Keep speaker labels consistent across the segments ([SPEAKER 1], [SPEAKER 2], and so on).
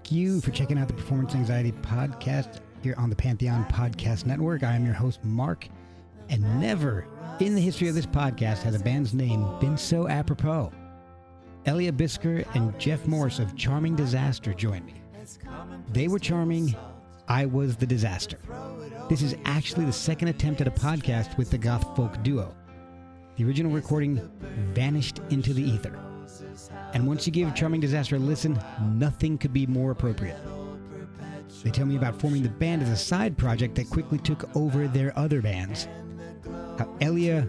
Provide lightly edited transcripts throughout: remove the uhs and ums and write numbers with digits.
[SPEAKER 1] Thank you for checking out the Performance Anxiety Podcast here on the Pantheon Podcast Network. I am your host, Mark, and never in the history of this podcast has a band's name been so apropos. Ellia, Bisker, and Jeff Morris of Charming Disaster joined me. They were charming. I was the disaster. This is actually the second attempt at a podcast with the goth-folk duo. The original recording vanished into the ether. And once you give Charming Disaster a listen, nothing could be more appropriate. They tell me about forming the band as a side project that quickly took over their other bands. How Ellia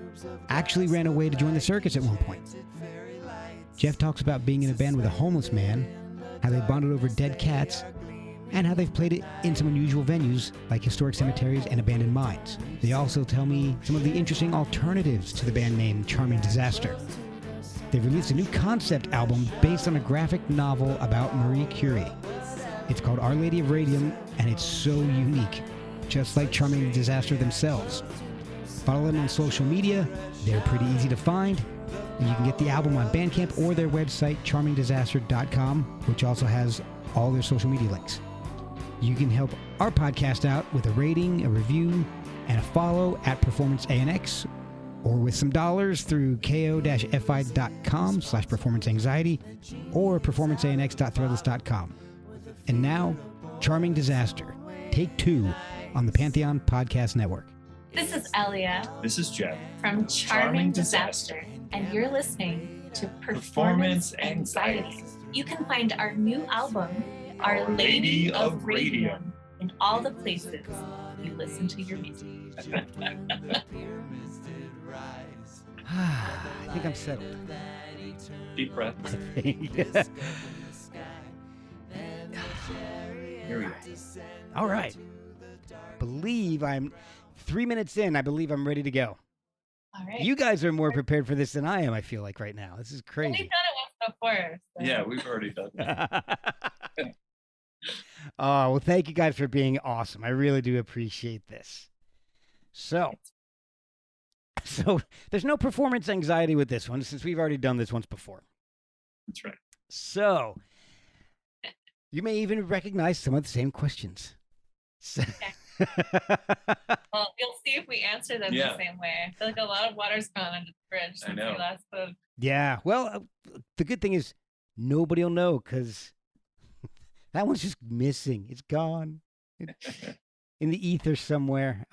[SPEAKER 1] actually ran away to join the circus at one point. Jeff talks about being in a band with a homeless man, how they bonded over dead cats, and how they've played it in some unusual venues like historic cemeteries and abandoned mines. They also tell me some of the interesting alternatives to the band name Charming Disaster. They've released a new concept album based on a graphic novel about Marie Curie. It's called Our Lady of Radium, and it's so unique, just like Charming Disaster themselves. Follow them on social media. They're pretty easy to find. And you can get the album on Bandcamp or their website, charmingdisaster.com, which also has all their social media links. You can help our podcast out with a rating, a review, and a follow at Performance ANX, or with some dollars through ko-fi.com/performanceanxiety or performanceanx.threadless.com. And now, Charming Disaster, take 2 on the Pantheon Podcast Network.
[SPEAKER 2] This is Ellia.
[SPEAKER 3] This is Jeff.
[SPEAKER 2] From Charming Disaster. And you're listening to Performance Anxiety. You can find our new album, Our Lady of Radium, in all the places you listen to your music.
[SPEAKER 1] I think I'm settled.
[SPEAKER 3] Deep breath.
[SPEAKER 1] Yeah.
[SPEAKER 3] Here we go.
[SPEAKER 1] All right. Believe I'm 3 minutes in. I believe I'm ready to go.
[SPEAKER 2] All right.
[SPEAKER 1] You guys are more prepared for this than I am, I feel like, right now. This is
[SPEAKER 2] We've
[SPEAKER 1] crazy.
[SPEAKER 2] done it once before. So.
[SPEAKER 3] Yeah, we've already done that.
[SPEAKER 1] Oh, well, thank you guys for being awesome. I really do appreciate this. So there's no performance anxiety with this one since we've already done this once before.
[SPEAKER 3] That's right.
[SPEAKER 1] So you may even recognize some of the same questions. So,
[SPEAKER 2] Well, you'll see if we answer them the same way. I feel like a lot of water's gone under the bridge since we last spoke.
[SPEAKER 1] Yeah. Well, the good thing is nobody will know because that one's just missing. It's gone in the ether somewhere.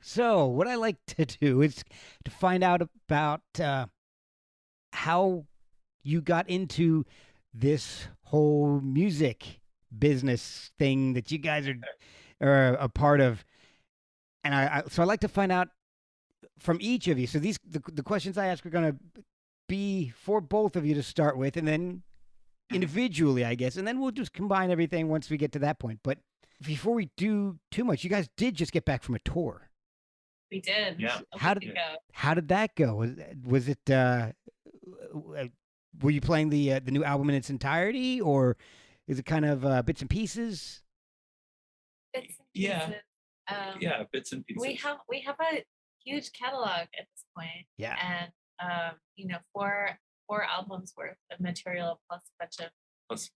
[SPEAKER 1] So what I like to do is to find out about how you got into this whole music business thing that you guys are a part of, and so I'd like to find out from each of you. So the questions I ask are going to be for both of you to start with, and then individually, I guess, and then we'll just combine everything once we get to that point. But before we do too much, you guys did just get back from a tour.
[SPEAKER 2] We did.
[SPEAKER 3] Yeah.
[SPEAKER 1] How did that go? Was it? Were you playing the new album in its entirety, or is it kind of bits and pieces?
[SPEAKER 2] Bits and pieces.
[SPEAKER 3] Yeah, bits and pieces.
[SPEAKER 2] We have a huge catalog at this point.
[SPEAKER 1] Yeah.
[SPEAKER 2] And four albums worth of material plus a bunch of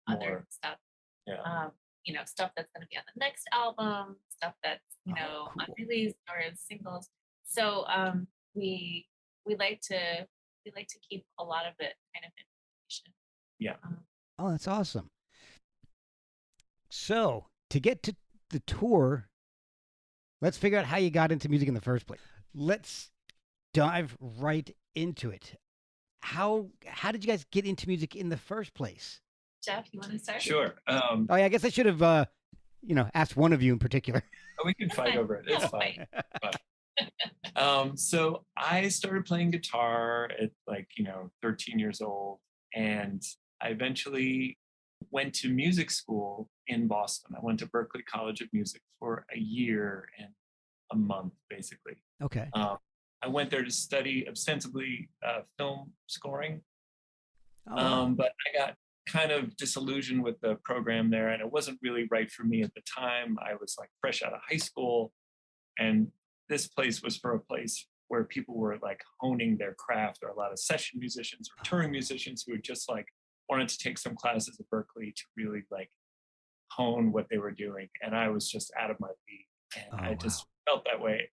[SPEAKER 2] other stuff.
[SPEAKER 3] Yeah.
[SPEAKER 2] Stuff that's going to be on the next album, stuff that's
[SPEAKER 1] cool.
[SPEAKER 2] unreleased or as singles. So we like to keep a lot of it kind of information.
[SPEAKER 3] Yeah.
[SPEAKER 1] Oh, that's awesome. So to get to the tour, let's figure out how you got into music in the first place. Let's dive right into it. How did you guys get into music in the first place?
[SPEAKER 2] Jeff, you want to start?
[SPEAKER 3] Sure.
[SPEAKER 1] Oh yeah, I guess I should have asked one of you in particular.
[SPEAKER 3] We can fight over it. It's fine. So I started playing guitar at 13 years old, and I eventually went to music school in Boston. I went to Berklee College of Music for a year and a month, basically.
[SPEAKER 1] Okay.
[SPEAKER 3] I went there to study ostensibly film scoring,
[SPEAKER 1] Oh.
[SPEAKER 3] but I got kind of disillusioned with the program there, and it wasn't really right for me at the time. I was fresh out of high school, and this place was for a place where people were honing their craft. There are a lot of session musicians or touring musicians who would just wanted to take some classes at Berkeley to really like hone what they were doing. And I was just out of my league. And I just felt that way.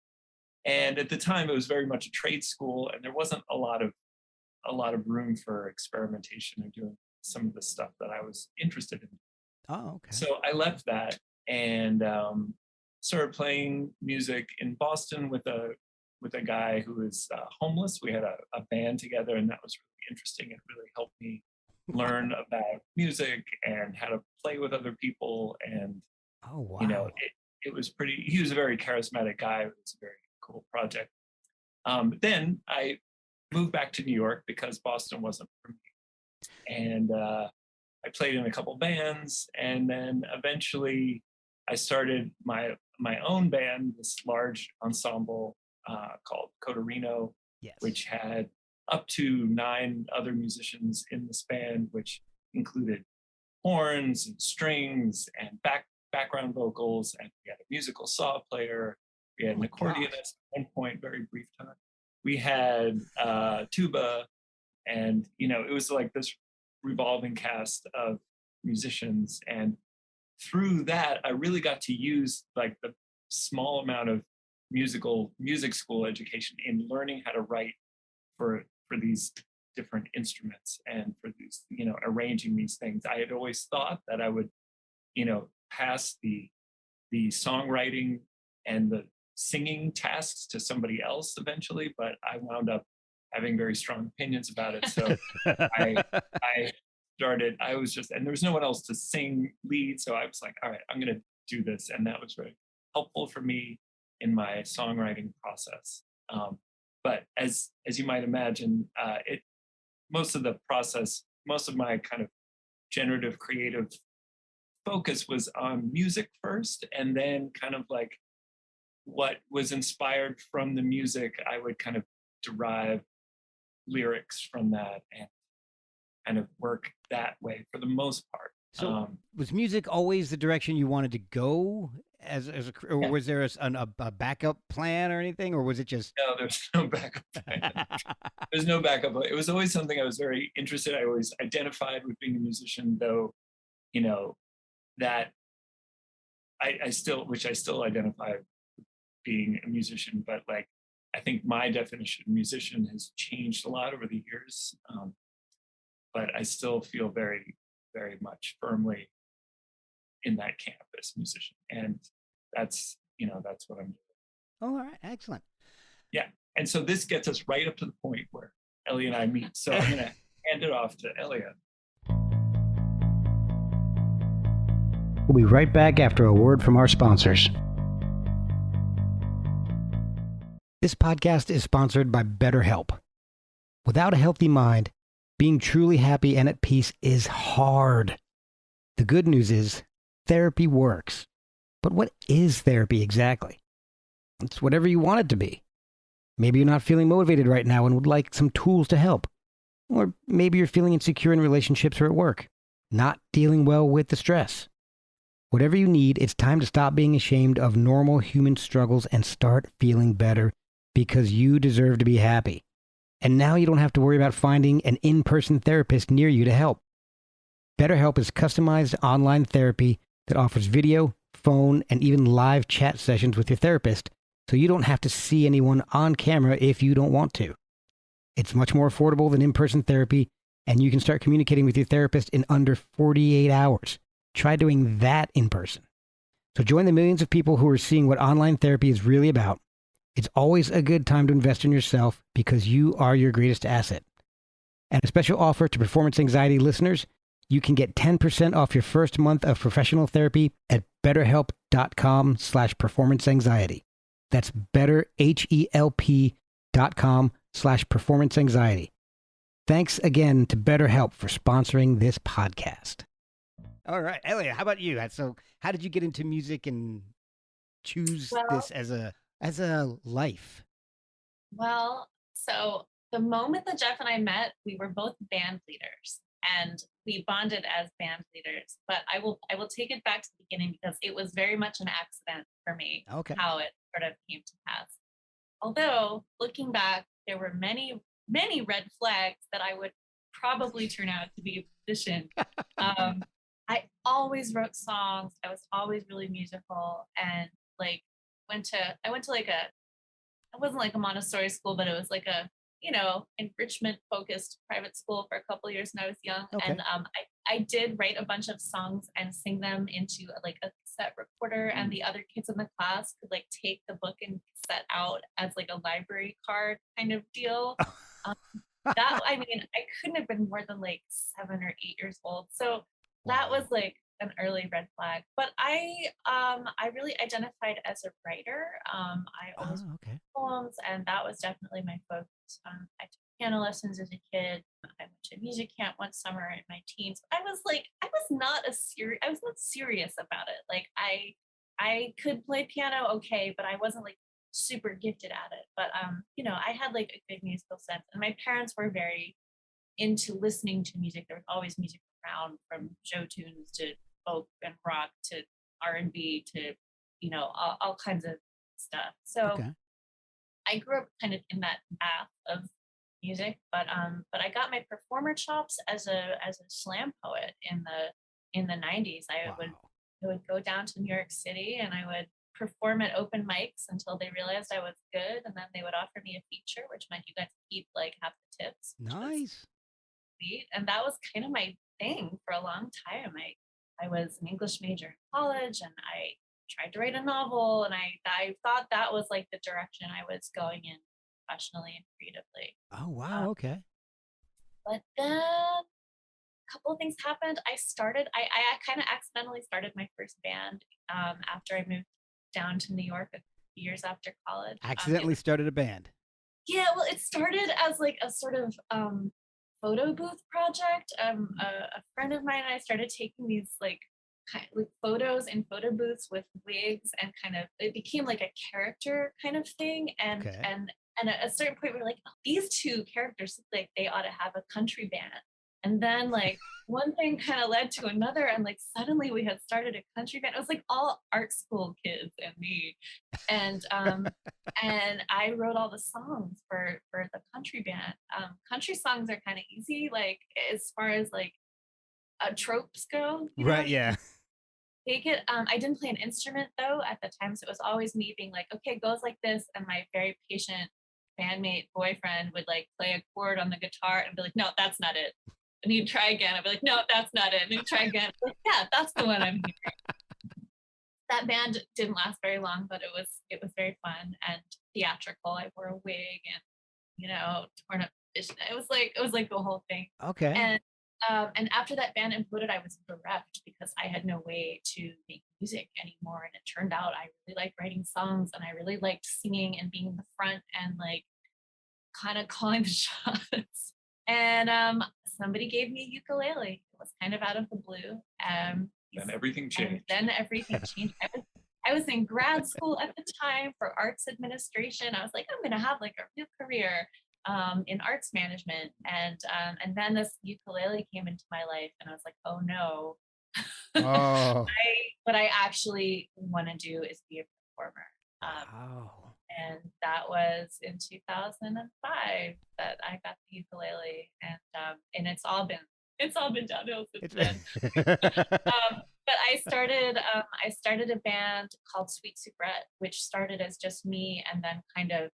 [SPEAKER 3] And at the time, it was very much a trade school, and there wasn't a lot of room for experimentation and doing some of the stuff that I was interested in.
[SPEAKER 1] Oh, okay.
[SPEAKER 3] So I left that and started playing music in Boston with a guy who was homeless. We had a band together, and that was really interesting. It really helped me learn about music and how to play with other people. And you know, it was pretty. He was a very charismatic guy. It was a very cool project. Then I moved back to New York because Boston wasn't for me, and I played in a couple bands, and then eventually I started my own band, this large ensemble called Cotorino, which had up to 9 other musicians in this band, which included horns and strings and background vocals, and we had a musical saw player, we had an accordionist at one point, very brief time. We had tuba, and you know, it was like this revolving cast of musicians. And through that, I really got to use like the small amount of music school education in learning how to write for these different instruments and for these, you know, arranging these things. I had always thought that I would, you know, pass the songwriting and the singing tasks to somebody else eventually, but I wound up having very strong opinions about it. So I was just, and there was no one else to sing lead. So I was like, all right, I'm going to do this. And that was very helpful for me in my songwriting process. But as you might imagine, most of my kind of generative creative focus was on music first, and then kind of like what was inspired from the music, I would kind of derive lyrics from that and kind of work that way for the most part.
[SPEAKER 1] So was music always the direction you wanted to go or was there a backup plan or anything, or was it just?
[SPEAKER 3] No, there's no backup plan. There's no backup. It was always something I was very interested. I always identified with being a musician, though, you know, that I still identify with being a musician, but like, I think my definition of musician has changed a lot over the years. But I still feel very, very much firmly in that camp as a musician. And that's what I'm doing.
[SPEAKER 1] Oh, all right. Excellent.
[SPEAKER 3] Yeah. And so this gets us right up to the point where Ellia and I meet. So I'm going to hand it off to Ellia.
[SPEAKER 1] We'll be right back after a word from our sponsors. This podcast is sponsored by BetterHelp. Without a healthy mind, being truly happy and at peace is hard. The good news is therapy works. But what is therapy exactly? It's whatever you want it to be. Maybe you're not feeling motivated right now and would like some tools to help. Or maybe you're feeling insecure in relationships or at work, not dealing well with the stress. Whatever you need, it's time to stop being ashamed of normal human struggles and start feeling better, because you deserve to be happy. And now you don't have to worry about finding an in-person therapist near you to help. BetterHelp is customized online therapy that offers video, phone, and even live chat sessions with your therapist, so you don't have to see anyone on camera if you don't want to. It's much more affordable than in-person therapy, and you can start communicating with your therapist in under 48 hours. Try doing that in person. So join the millions of people who are seeing what online therapy is really about. It's always a good time to invest in yourself, because you are your greatest asset. And a special offer to Performance Anxiety listeners: you can get 10% off your first month of professional therapy at betterhelp.com/performanceanxiety. That's betterhelp.com/performanceanxiety. Thanks again to BetterHelp for sponsoring this podcast. All right, Ellia, how about you? So how did you get into music and choose this as a life?
[SPEAKER 2] Well, so the moment that Jeff and I met, we were both band leaders, and we bonded as band leaders. But I will take it back to the beginning, because it was very much an accident for me, how it sort of came to pass. Although looking back, there were many, many red flags that I would probably turn out to be a musician. I always wrote songs. I was always really musical, and like I went to like it wasn't like a Montessori school, but it was like a, enrichment focused private school for a couple of years when I was young.
[SPEAKER 1] Okay.
[SPEAKER 2] And I did write a bunch of songs and sing them into like a cassette recorder, and the other kids in the class could like take the book and cassette out as like a library card kind of deal. I couldn't have been more than like 7 or 8 years old. So that was like an early red flag. But I really identified as a writer. I always wrote poems, and that was definitely my focus. I took piano lessons as a kid. I went to music camp one summer in my teens. I was not serious about it. Like I could play piano okay, but I wasn't like super gifted at it. But I had like a good musical sense, and my parents were very into listening to music. There was always music around, from show tunes to folk and rock to R&B to all kinds of stuff. So I grew up kind of in that path of music, but I got my performer chops as a slam poet in the 90s. I would go down to New York City, and I would perform at open mics until they realized I was good, and then they would offer me a feature, which meant you got to keep like half the tips.
[SPEAKER 1] Nice.
[SPEAKER 2] Sweet. And that was kind of my thing for a long time. I was an English major in college, and I tried to write a novel, and I thought that was like the direction I was going in professionally and creatively.
[SPEAKER 1] Oh wow, okay.
[SPEAKER 2] But then a couple of things happened. I kind of accidentally started my first band after I moved down to New York a few years after college.
[SPEAKER 1] Accidentally started a band.
[SPEAKER 2] Yeah, well, it started as like a sort of photo booth project. A friend of mine and I started taking these like photos in photo booths with wigs, and it became like a character kind of thing. And at a certain point we were like, oh, these two characters look like they ought to have a country band. And then like one thing kind of led to another, and like suddenly we had started a country band. It was like all art school kids and me, and I wrote all the songs for the country band. Country songs are kind of easy, like as far as like tropes go.
[SPEAKER 1] Right? Yeah.
[SPEAKER 2] They get. I didn't play an instrument though at the time, so it was always me being like, okay, it goes like this, and my very patient bandmate boyfriend would like play a chord on the guitar and be like, no, that's not it. And he'd try again. I'd be like, no, that's not it. And he'd try again. Like, yeah, that's the one I'm hearing. That band didn't last very long, but it was very fun and theatrical. I wore a wig and torn up vision. It was like the whole thing.
[SPEAKER 1] Okay.
[SPEAKER 2] And after that band imploded, I was bereft because I had no way to make music anymore. And it turned out I really liked writing songs, and I really liked singing and being in the front and like kind of calling the shots. And somebody gave me a ukulele. It was kind of out of the blue.
[SPEAKER 3] Then everything changed.
[SPEAKER 2] I was in grad school at the time for arts administration. I was like, I'm going to have like a real career in arts management. And then this ukulele came into my life, and I was like, oh no.
[SPEAKER 1] Oh.
[SPEAKER 2] What I actually want to do is be a performer.
[SPEAKER 1] Wow.
[SPEAKER 2] And that was in 2005 that I got the ukulele, and it's all been downhill since then. But I started a band called Sweet Soubrette, which started as just me, and then kind of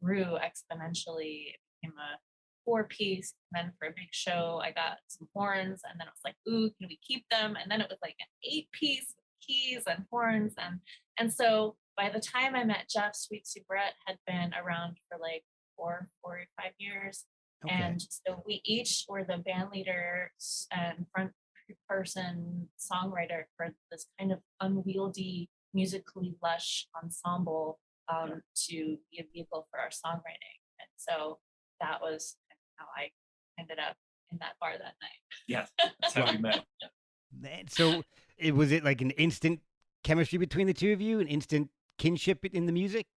[SPEAKER 2] grew exponentially. It became a 4-piece. And then for a big show, I got some horns, and then it was like, ooh, can we keep them? And then it was like an 8-piece with keys and horns, and so by the time I met Jeff, Sweet Soubrette had been around for like 4 or 5 years. Okay. And so we each were the band leader and front person songwriter for this kind of unwieldy, musically lush ensemble to be a vehicle for our songwriting. And so that was how I ended up in that bar that night.
[SPEAKER 3] Yes, that's how we met.
[SPEAKER 1] So was it like an instant chemistry between the two of you, an instant kinship in the music?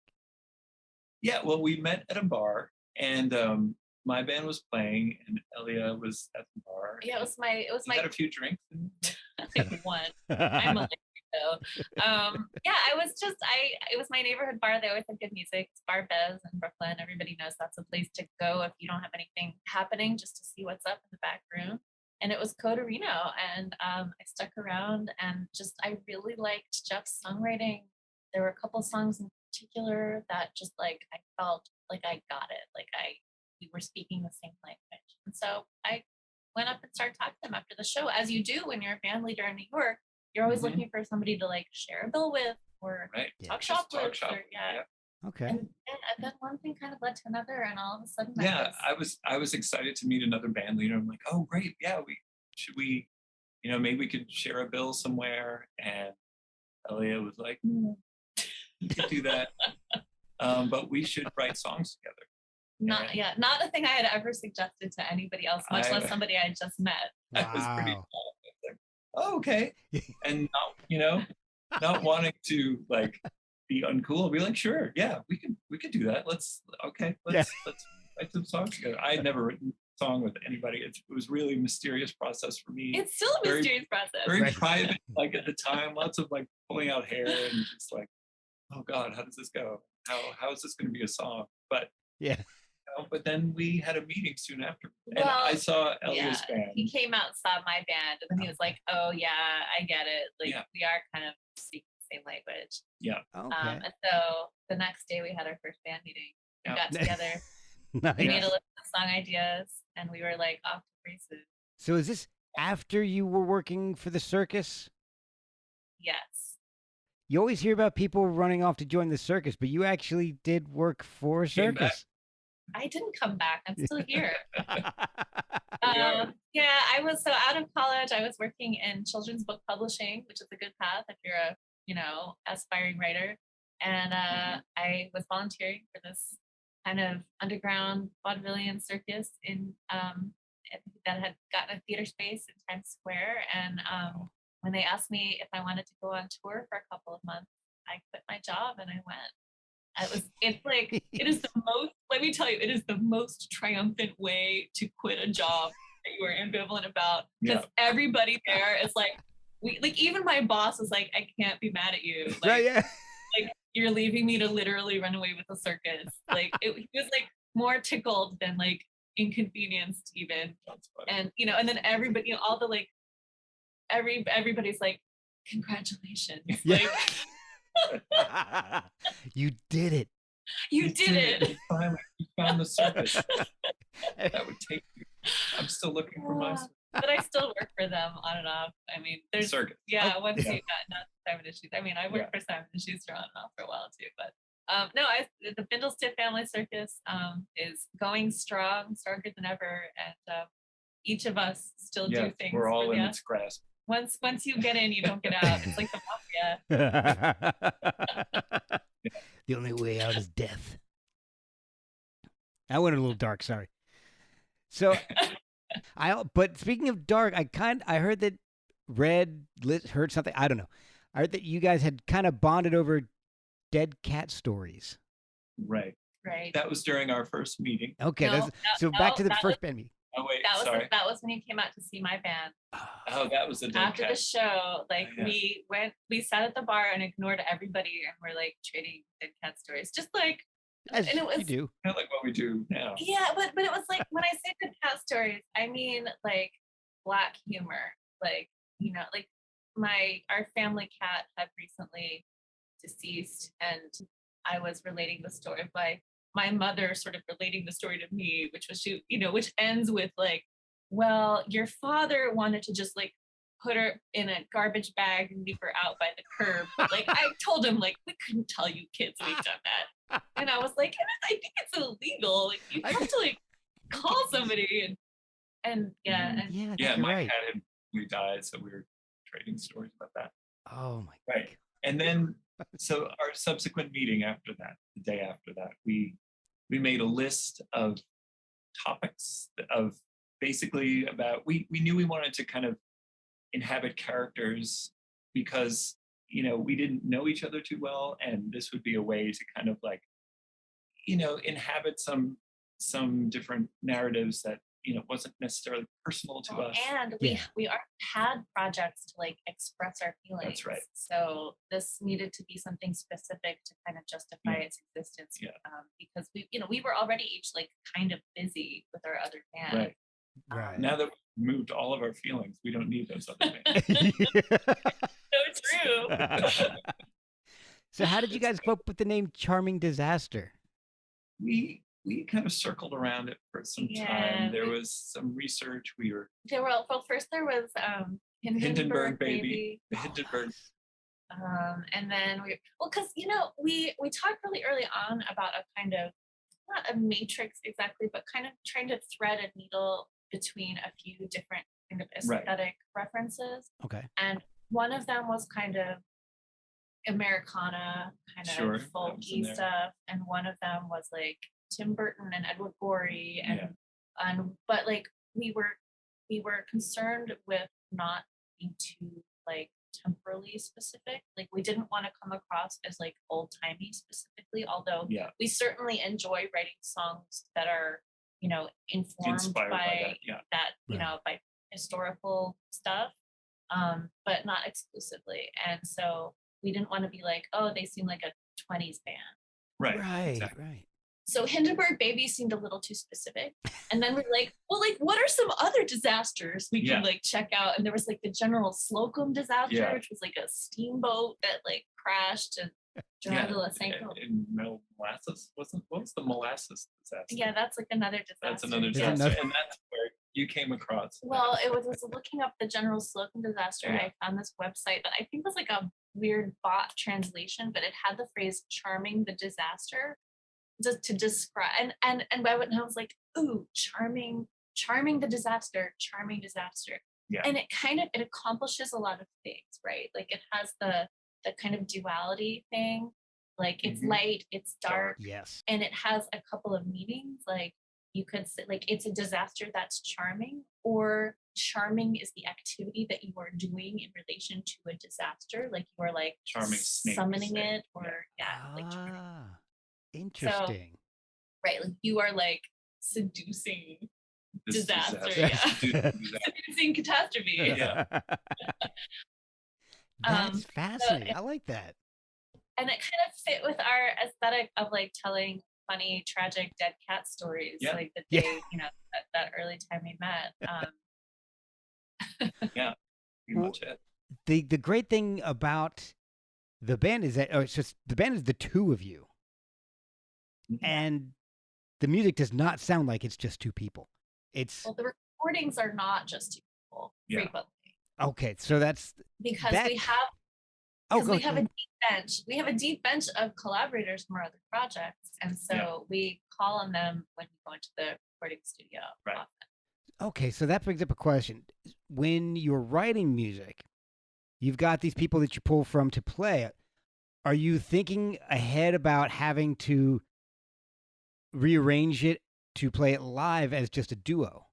[SPEAKER 3] Yeah, well, we met at a bar, and my band was playing, and Ellia was at the bar.
[SPEAKER 2] Yeah, it was my.
[SPEAKER 3] Had a few drinks.
[SPEAKER 2] Like one. I'm a Yeah, it was my neighborhood bar. They always had good music. It's Bar Bez in Brooklyn. Everybody knows that's a place to go if you don't have anything happening, just to see what's up in the back room. And it was Coderino, and I stuck around, and I really liked Jeff's songwriting. There were a couple songs in particular that just like I felt like I got it, we were speaking the same language. And so I went up and started talking to them after the show, as you do when you're a band leader in New York. You're always looking for somebody to like share a bill with or talk shop with.
[SPEAKER 1] Okay.
[SPEAKER 2] And then one thing kind of led to another, and all of a sudden,
[SPEAKER 3] I was excited to meet another band leader. I'm like, oh great, yeah, we maybe we could share a bill somewhere. And Ellia was like, you could do that, but we should write songs together.
[SPEAKER 2] Not a thing I had ever suggested to anybody else, much less somebody I had just met.
[SPEAKER 3] Wow. I was pretty like, oh, okay. And not wanting to like be uncool, I'd be like, sure, yeah, we could do that. Let's write some songs together. I had never written a song with anybody. It was really a mysterious process for me.
[SPEAKER 2] It's still a mysterious process.
[SPEAKER 3] Very private, like at the time, lots of like pulling out hair and just like, oh God, how does this go? How is this going to be a song? But but then we had a meeting soon after, and I saw Ellia's band.
[SPEAKER 2] He came out and saw my band, and then he was like, "Oh yeah, I get it. Like we are kind of speaking the same language."
[SPEAKER 3] Yeah.
[SPEAKER 2] Okay. And so the next day we had our first band meeting. We got together. We made a list of song ideas, and we were like off to races.
[SPEAKER 1] So is this after you were working for the circus?
[SPEAKER 2] Yes.
[SPEAKER 1] You always hear about people running off to join the circus, but you actually did work for a circus.
[SPEAKER 2] I didn't come back. I'm still here. I was so out of college. I was working in children's book publishing, which is a good path if you're a aspiring writer. And I was volunteering for this kind of underground vaudevillian circus that had gotten a theater space in Times Square. And when they asked me if I wanted to go on tour for a couple of months, I quit my job and I went. It is the most, let me tell you, it is the most triumphant way to quit a job that you are ambivalent about. Because everybody there is like, even my boss was like, I can't be mad at you. Like, you're leaving me to literally run away with the circus. Like, he was like more tickled than like inconvenienced even. And, and then everybody, all the like, everybody's like, congratulations. Like,
[SPEAKER 1] you did it.
[SPEAKER 2] You did it.
[SPEAKER 3] You found the circus. That would take you. I'm still looking for my circus.
[SPEAKER 2] But I still work for them on and off. I mean, there's
[SPEAKER 3] circus.
[SPEAKER 2] Once you got not Simon & Schuster. I mean, I worked for Simon & Schuster on and off for a while too. But the Bindlestiff Family Circus is going strong, stronger than ever, and each of us still do things.
[SPEAKER 3] We're all in its grasp.
[SPEAKER 2] Once you get in, you don't get out. It's like the mafia.
[SPEAKER 1] The only way out is death. I went a little dark, sorry. So, but speaking of dark, I heard that heard something, I don't know. I heard that you guys had kind of bonded over dead cat stories.
[SPEAKER 3] Right. That was during our first meeting.
[SPEAKER 1] Okay, back to the first band meeting.
[SPEAKER 3] Oh wait,
[SPEAKER 2] that was when you came out to see my band.
[SPEAKER 3] Oh, that was the dead
[SPEAKER 2] after
[SPEAKER 3] cat.
[SPEAKER 2] The show. Like we sat at the bar and ignored everybody, and we're like trading dead cat stories, just like.
[SPEAKER 1] As
[SPEAKER 2] and it was
[SPEAKER 1] you do.
[SPEAKER 3] Kind of like what we do now.
[SPEAKER 2] Yeah, but it was like when I say dead cat stories, I mean like Black humor, like like our family cat had recently deceased, and I was relating the story by my mother sort of relating the story to me, which was which ends with like, well, your father wanted to just like put her in a garbage bag and leave her out by the curb. But, like I told him, like, we couldn't tell you kids we've done that. And I was like, I think it's illegal. Like you have to like call somebody and
[SPEAKER 1] my
[SPEAKER 3] cat had we died, so we were trading stories about that.
[SPEAKER 1] Oh my God.
[SPEAKER 3] And then so our subsequent meeting after that, the day after that, we made a list of topics of basically about we knew we wanted to kind of inhabit characters because we didn't know each other too well, and this would be a way to kind of like inhabit some different narratives that wasn't necessarily personal to us.
[SPEAKER 2] And we already had projects to like express our feelings.
[SPEAKER 3] That's right.
[SPEAKER 2] So this needed to be something specific to kind of justify its existence. Because we were already each like kind of busy with our other band.
[SPEAKER 1] Right.
[SPEAKER 3] Now that we've moved all of our feelings, we don't need those other bands.
[SPEAKER 2] So true.
[SPEAKER 1] So how did you guys come up with the name Charming Disaster?
[SPEAKER 3] We kind of circled around it for some time. There was some research.
[SPEAKER 2] First there was Hindenburg Baby.
[SPEAKER 3] The Hindenburg.
[SPEAKER 2] And then because we talked really early on about a kind of, not a matrix exactly, but kind of trying to thread a needle between a few different kind of aesthetic references.
[SPEAKER 1] Okay.
[SPEAKER 2] And one of them was kind of Americana, kind of folky stuff, and one of them was like Tim Burton and Edward Gorey, but like we were concerned with not being too like temporally specific. Like we didn't want to come across as like old-timey specifically, although we certainly enjoy writing songs that are informed by that by historical stuff, but not exclusively. And so we didn't want to be like, oh, they seem like a 20s band.
[SPEAKER 1] Right.
[SPEAKER 2] So Hindenburg Baby seemed a little too specific. And then we're like, well, like, what are some other disasters we can like check out? And there was like the General Slocum disaster, which was like a steamboat that like crashed and drowned Lysenko.
[SPEAKER 3] In molasses, what was the molasses disaster?
[SPEAKER 2] Yeah, that's like another disaster.
[SPEAKER 3] That's another disaster. And that's where you came across.
[SPEAKER 2] Well, it was looking up the General Slocum disaster. I found this website that I think was like a weird bot translation, but it had the phrase "charming the disaster" to describe, and I was like, ooh, charming the disaster, charming disaster. And it accomplishes a lot of things, right? Like it has the kind of duality thing, like it's light, it's dark, and it has a couple of meanings. Like you could say, like, it's a disaster that's charming, or charming is the activity that you are doing in relation to a disaster, like you are like
[SPEAKER 3] charming
[SPEAKER 2] summoning it, or like
[SPEAKER 1] interesting.
[SPEAKER 2] So, right, like you are like seducing disaster. Seducing catastrophe.
[SPEAKER 1] That's fascinating. I like that.
[SPEAKER 2] And it kind of fit with our aesthetic of like telling funny, tragic dead cat stories, like the day, that early time we met.
[SPEAKER 3] Pretty much it.
[SPEAKER 1] The great thing about the band is that it's just the band is the two of you, and the music does not sound like it's just two people. The
[SPEAKER 2] recordings are not just two people frequently.
[SPEAKER 1] Okay, so that's
[SPEAKER 2] because we have a deep bench. We have a deep bench of collaborators from our other projects, and so we call on them when we go into the recording studio.
[SPEAKER 3] Right.
[SPEAKER 2] Often.
[SPEAKER 1] Okay, so that brings up a question. When you're writing music, you've got these people that you pull from to play it. Are you thinking ahead about having to rearrange it to play it live as just a duo?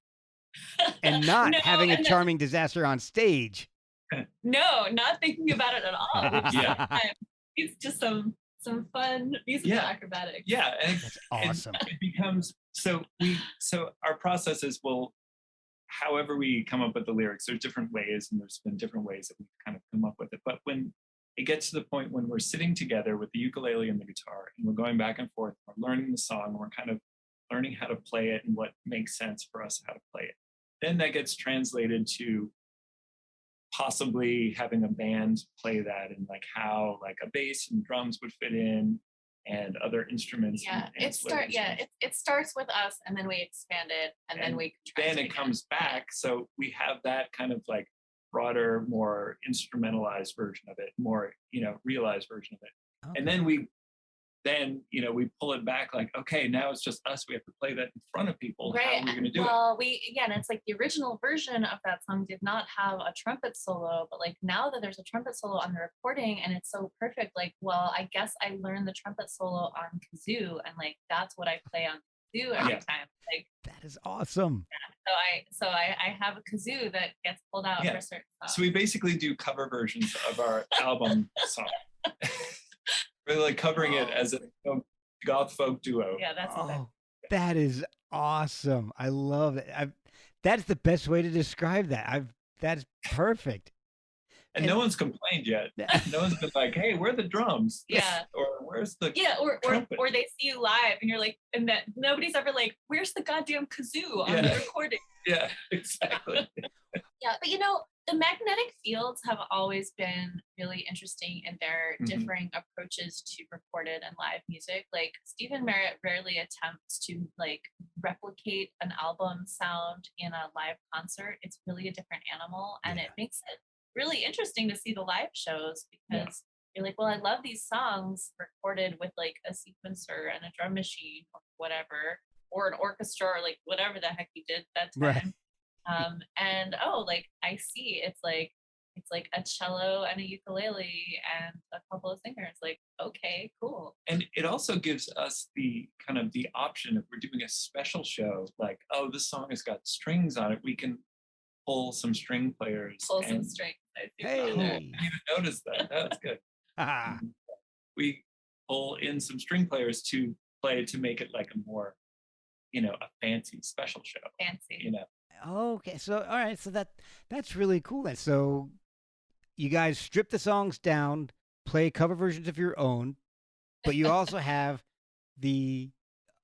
[SPEAKER 1] And not having a charming disaster on stage?
[SPEAKER 2] No, not thinking about it at all. It's just some fun musical acrobatics.
[SPEAKER 3] Yeah, and
[SPEAKER 1] that's awesome.
[SPEAKER 3] It becomes so our processes will, however we come up with the lyrics, there's different ways, and there's been different ways that we've kind of come up with it. But when it gets to the point when we're sitting together with the ukulele and the guitar, and we're going back and forth, we're learning the song, we're kind of learning how to play it and what makes sense for us how to play it. Then that gets translated to possibly having a band play that, and like how like a bass and drums would fit in, and other instruments. It starts with us, and then we expand it, and then it comes back. So we have that kind of like broader, more instrumentalized version of it, more realized version of it. Okay. And then we pull it back, like, okay, now it's just us. We have to play that in front of people.
[SPEAKER 2] Right.
[SPEAKER 3] How are we going to do it?
[SPEAKER 2] Well, and it's like the original version of that song did not have a trumpet solo, but like now that there's a trumpet solo on the recording and it's so perfect, like, well, I guess I learned the trumpet solo on kazoo, and like that's what I play on kazoo every time. Like,
[SPEAKER 1] that is awesome.
[SPEAKER 2] So I have a kazoo that gets pulled out for certain songs.
[SPEAKER 3] So we basically do cover versions of our album song. We're like covering it as a goth-folk duo.
[SPEAKER 2] Yeah, that's
[SPEAKER 1] That is awesome. I love it. That's the best way to describe that. That's perfect.
[SPEAKER 3] And no one's complained yet. No one's been like, "Hey, where are the drums?"
[SPEAKER 2] Yeah.
[SPEAKER 3] Or where's the
[SPEAKER 2] or they see you live and you're like, and that nobody's ever like, where's the goddamn kazoo on the recording?
[SPEAKER 3] Yeah, exactly.
[SPEAKER 2] Yeah, but the magnetic fields have always been really interesting in their differing approaches to recorded and live music. Like Stephen Merritt rarely attempts to like replicate an album sound in a live concert. It's really a different animal, and it makes it really interesting to see the live shows because you're like, well, I love these songs recorded with like a sequencer and a drum machine or whatever, or an orchestra or like whatever the heck you did that time.
[SPEAKER 1] Right.
[SPEAKER 2] And like I see it's like a cello and a ukulele and a couple of singers. Like, okay, cool.
[SPEAKER 3] And it also gives us the kind of the option if we're doing a special show, like, oh, this song has got strings on it, we can pull some string players.
[SPEAKER 2] Some strings.
[SPEAKER 1] Hey.
[SPEAKER 3] I didn't even notice that. That was good. We pull in some string players to play to make it like a more, a fancy special show.
[SPEAKER 2] Fancy.
[SPEAKER 1] Okay, so all right, so that's really cool. Then, so you guys strip the songs down, play cover versions of your own, but you also have the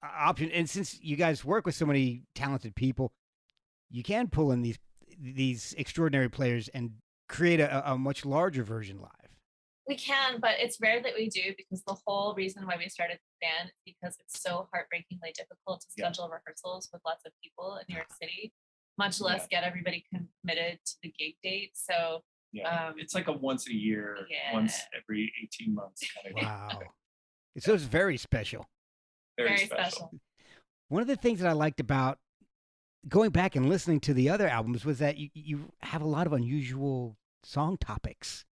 [SPEAKER 1] option. And since you guys work with so many talented people, you can pull in these extraordinary players and create a much larger version live.
[SPEAKER 2] We can, but it's rare that we do because the whole reason why we started the band is because it's so heartbreakingly difficult to schedule rehearsals with lots of people in New York City, much less get everybody committed to the gig date. So
[SPEAKER 3] it's like a once a year, once every 18 months kind of.
[SPEAKER 1] Wow. So it's very special.
[SPEAKER 3] Very special.
[SPEAKER 1] One of the things that I liked about going back and listening to the other albums was that you have a lot of unusual song topics.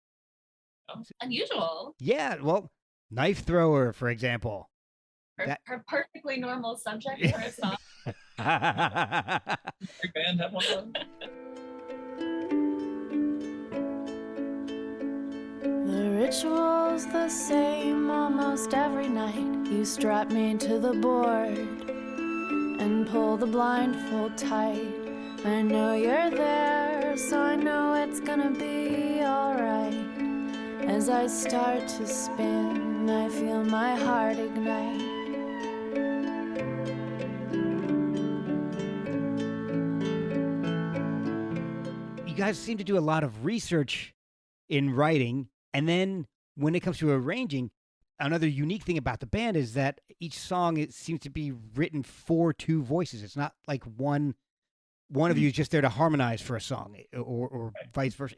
[SPEAKER 2] Unusual?
[SPEAKER 1] Yeah, well, Knife Thrower, for example.
[SPEAKER 2] Her perfectly normal subject for a song.
[SPEAKER 3] Every band have one of them.
[SPEAKER 4] The ritual's the same almost every night. You strap me to the board and pull the blindfold tight. I know you're there, so I know it's gonna be alright. As I start to spin, I feel my heart ignite.
[SPEAKER 1] You guys seem to do a lot of research in writing, and then when it comes to arranging, another unique thing about the band is that each song it seems to be written for two voices. It's not like one of you is just there to harmonize for a song, or vice versa.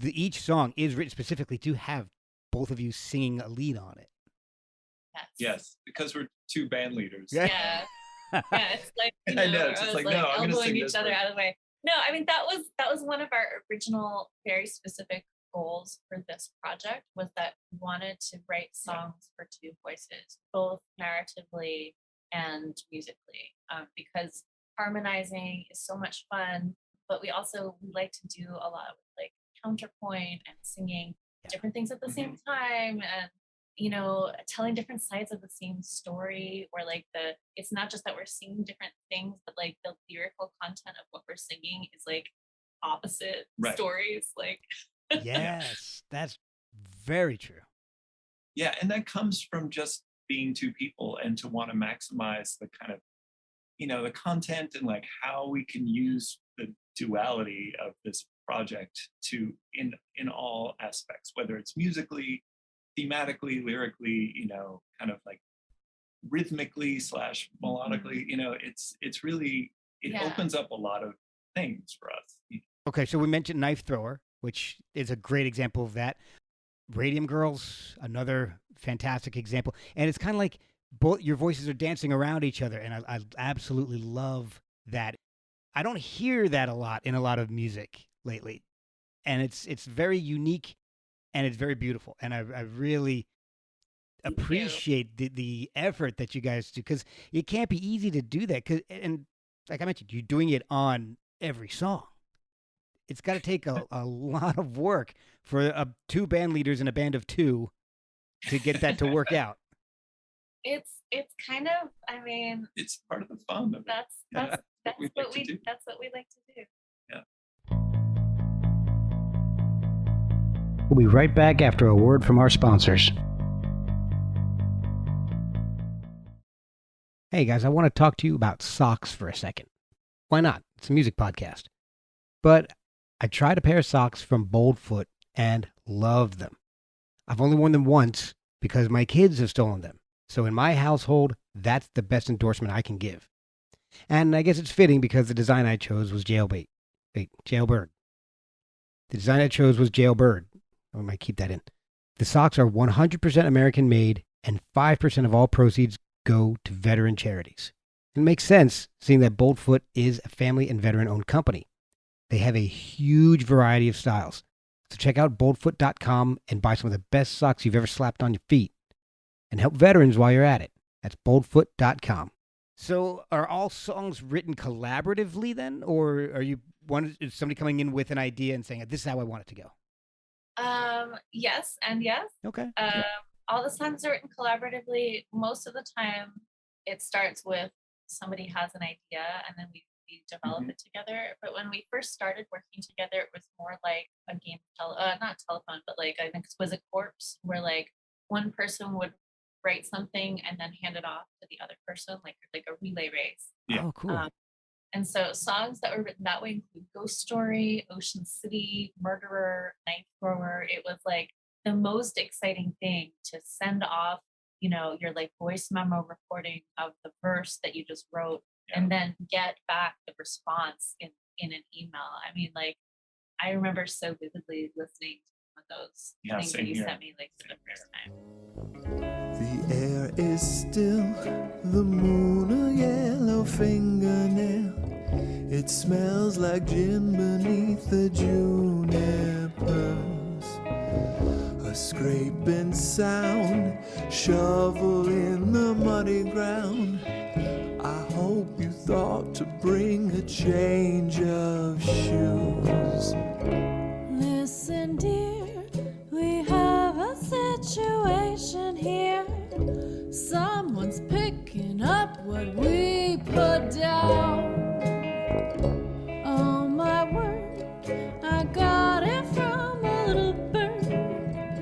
[SPEAKER 1] Each song is written specifically to have both of you singing a lead on it.
[SPEAKER 3] Yes, because we're two band leaders.
[SPEAKER 2] Yeah, it's like
[SPEAKER 3] I know. It's like no, I'm
[SPEAKER 2] elbowing each other out of the way. No, I mean that was one of our original, very specific goals for this project was that we wanted to write songs for two voices, both narratively and musically, because harmonizing is so much fun. But we like to do a lot with like counterpoint and singing different things at the same time, and telling different sides of the same story, or like it's not just that we're singing different things, but like the lyrical content of what we're singing is like opposite stories. Like
[SPEAKER 1] yes, that's very true.
[SPEAKER 3] Yeah, and that comes from just being two people and to want to maximize the kind of the content and like how we can use the duality of this project to in all aspects, whether it's musically, thematically, lyrically, kind of like rhythmically / melodically, it's really opens up a lot of things for us.
[SPEAKER 1] Okay, so we mentioned Knife Thrower, which is a great example of that. Radium Girls, another fantastic example. And it's kind of like both your voices are dancing around each other, and I absolutely love that. I don't hear that a lot in a lot of music lately, and it's very unique, and it's very beautiful, and I really appreciate the effort that you guys do, because it can't be easy to do that. And like I mentioned, you're doing it on every song. It's got to take a lot of work for two band leaders in a band of two to get that to work out.
[SPEAKER 2] It's kind of, I mean,
[SPEAKER 3] it's part of the fun of it.
[SPEAKER 2] That's what we like to do.
[SPEAKER 3] Yeah.
[SPEAKER 1] We'll be right back after a word from our sponsors. Hey guys, I want to talk to you about socks for a second. Why not? It's a music podcast. But I tried a pair of socks from Boldfoot and loved them. I've only worn them once because my kids have stolen them. So in my household, that's the best endorsement I can give. And I guess it's fitting because the design I chose was jailbird. The design I chose was jailbird. I might keep that in. The socks are 100% American made, and 5% of all proceeds go to veteran charities. It makes sense, seeing that Boldfoot is a family and veteran-owned company. They have a huge variety of styles. So check out boldfoot.com and buy some of the best socks you've ever slapped on your feet. And help veterans while you're at it. That's boldfoot.com. So are all songs written collaboratively then? Or is somebody coming in with an idea and saying, this is how I want it to go?
[SPEAKER 2] Yes and yes.
[SPEAKER 1] Okay.
[SPEAKER 2] All the songs are written collaboratively. Most of the time, it starts with somebody has an idea and then we develop it together. But when we first started working together, it was more like a game of not telephone, but like an Exquisite Corpse, where like one person would write something and then hand it off to the other person, like a relay race.
[SPEAKER 3] Yeah.
[SPEAKER 1] Oh, cool.
[SPEAKER 2] And so songs that were written that way include Ghost Story, Ocean City, Murderer, Ninth Thrower. It was like the most exciting thing to send off, your like voice memo recording of the verse that you just wrote, and then get back the response in an email. I mean, like, I remember so vividly listening to one of those things that you sent me like for the first time.
[SPEAKER 5] The air is still, the moon a yellow fingernail. It smells like gin beneath the junipers. A scraping sound, shovel in the muddy ground. I hope you thought to bring a change of shoes.
[SPEAKER 4] Listen, dear, we have a situation here. Someone's picking up what we put down. Oh my word, I got it from a little bird.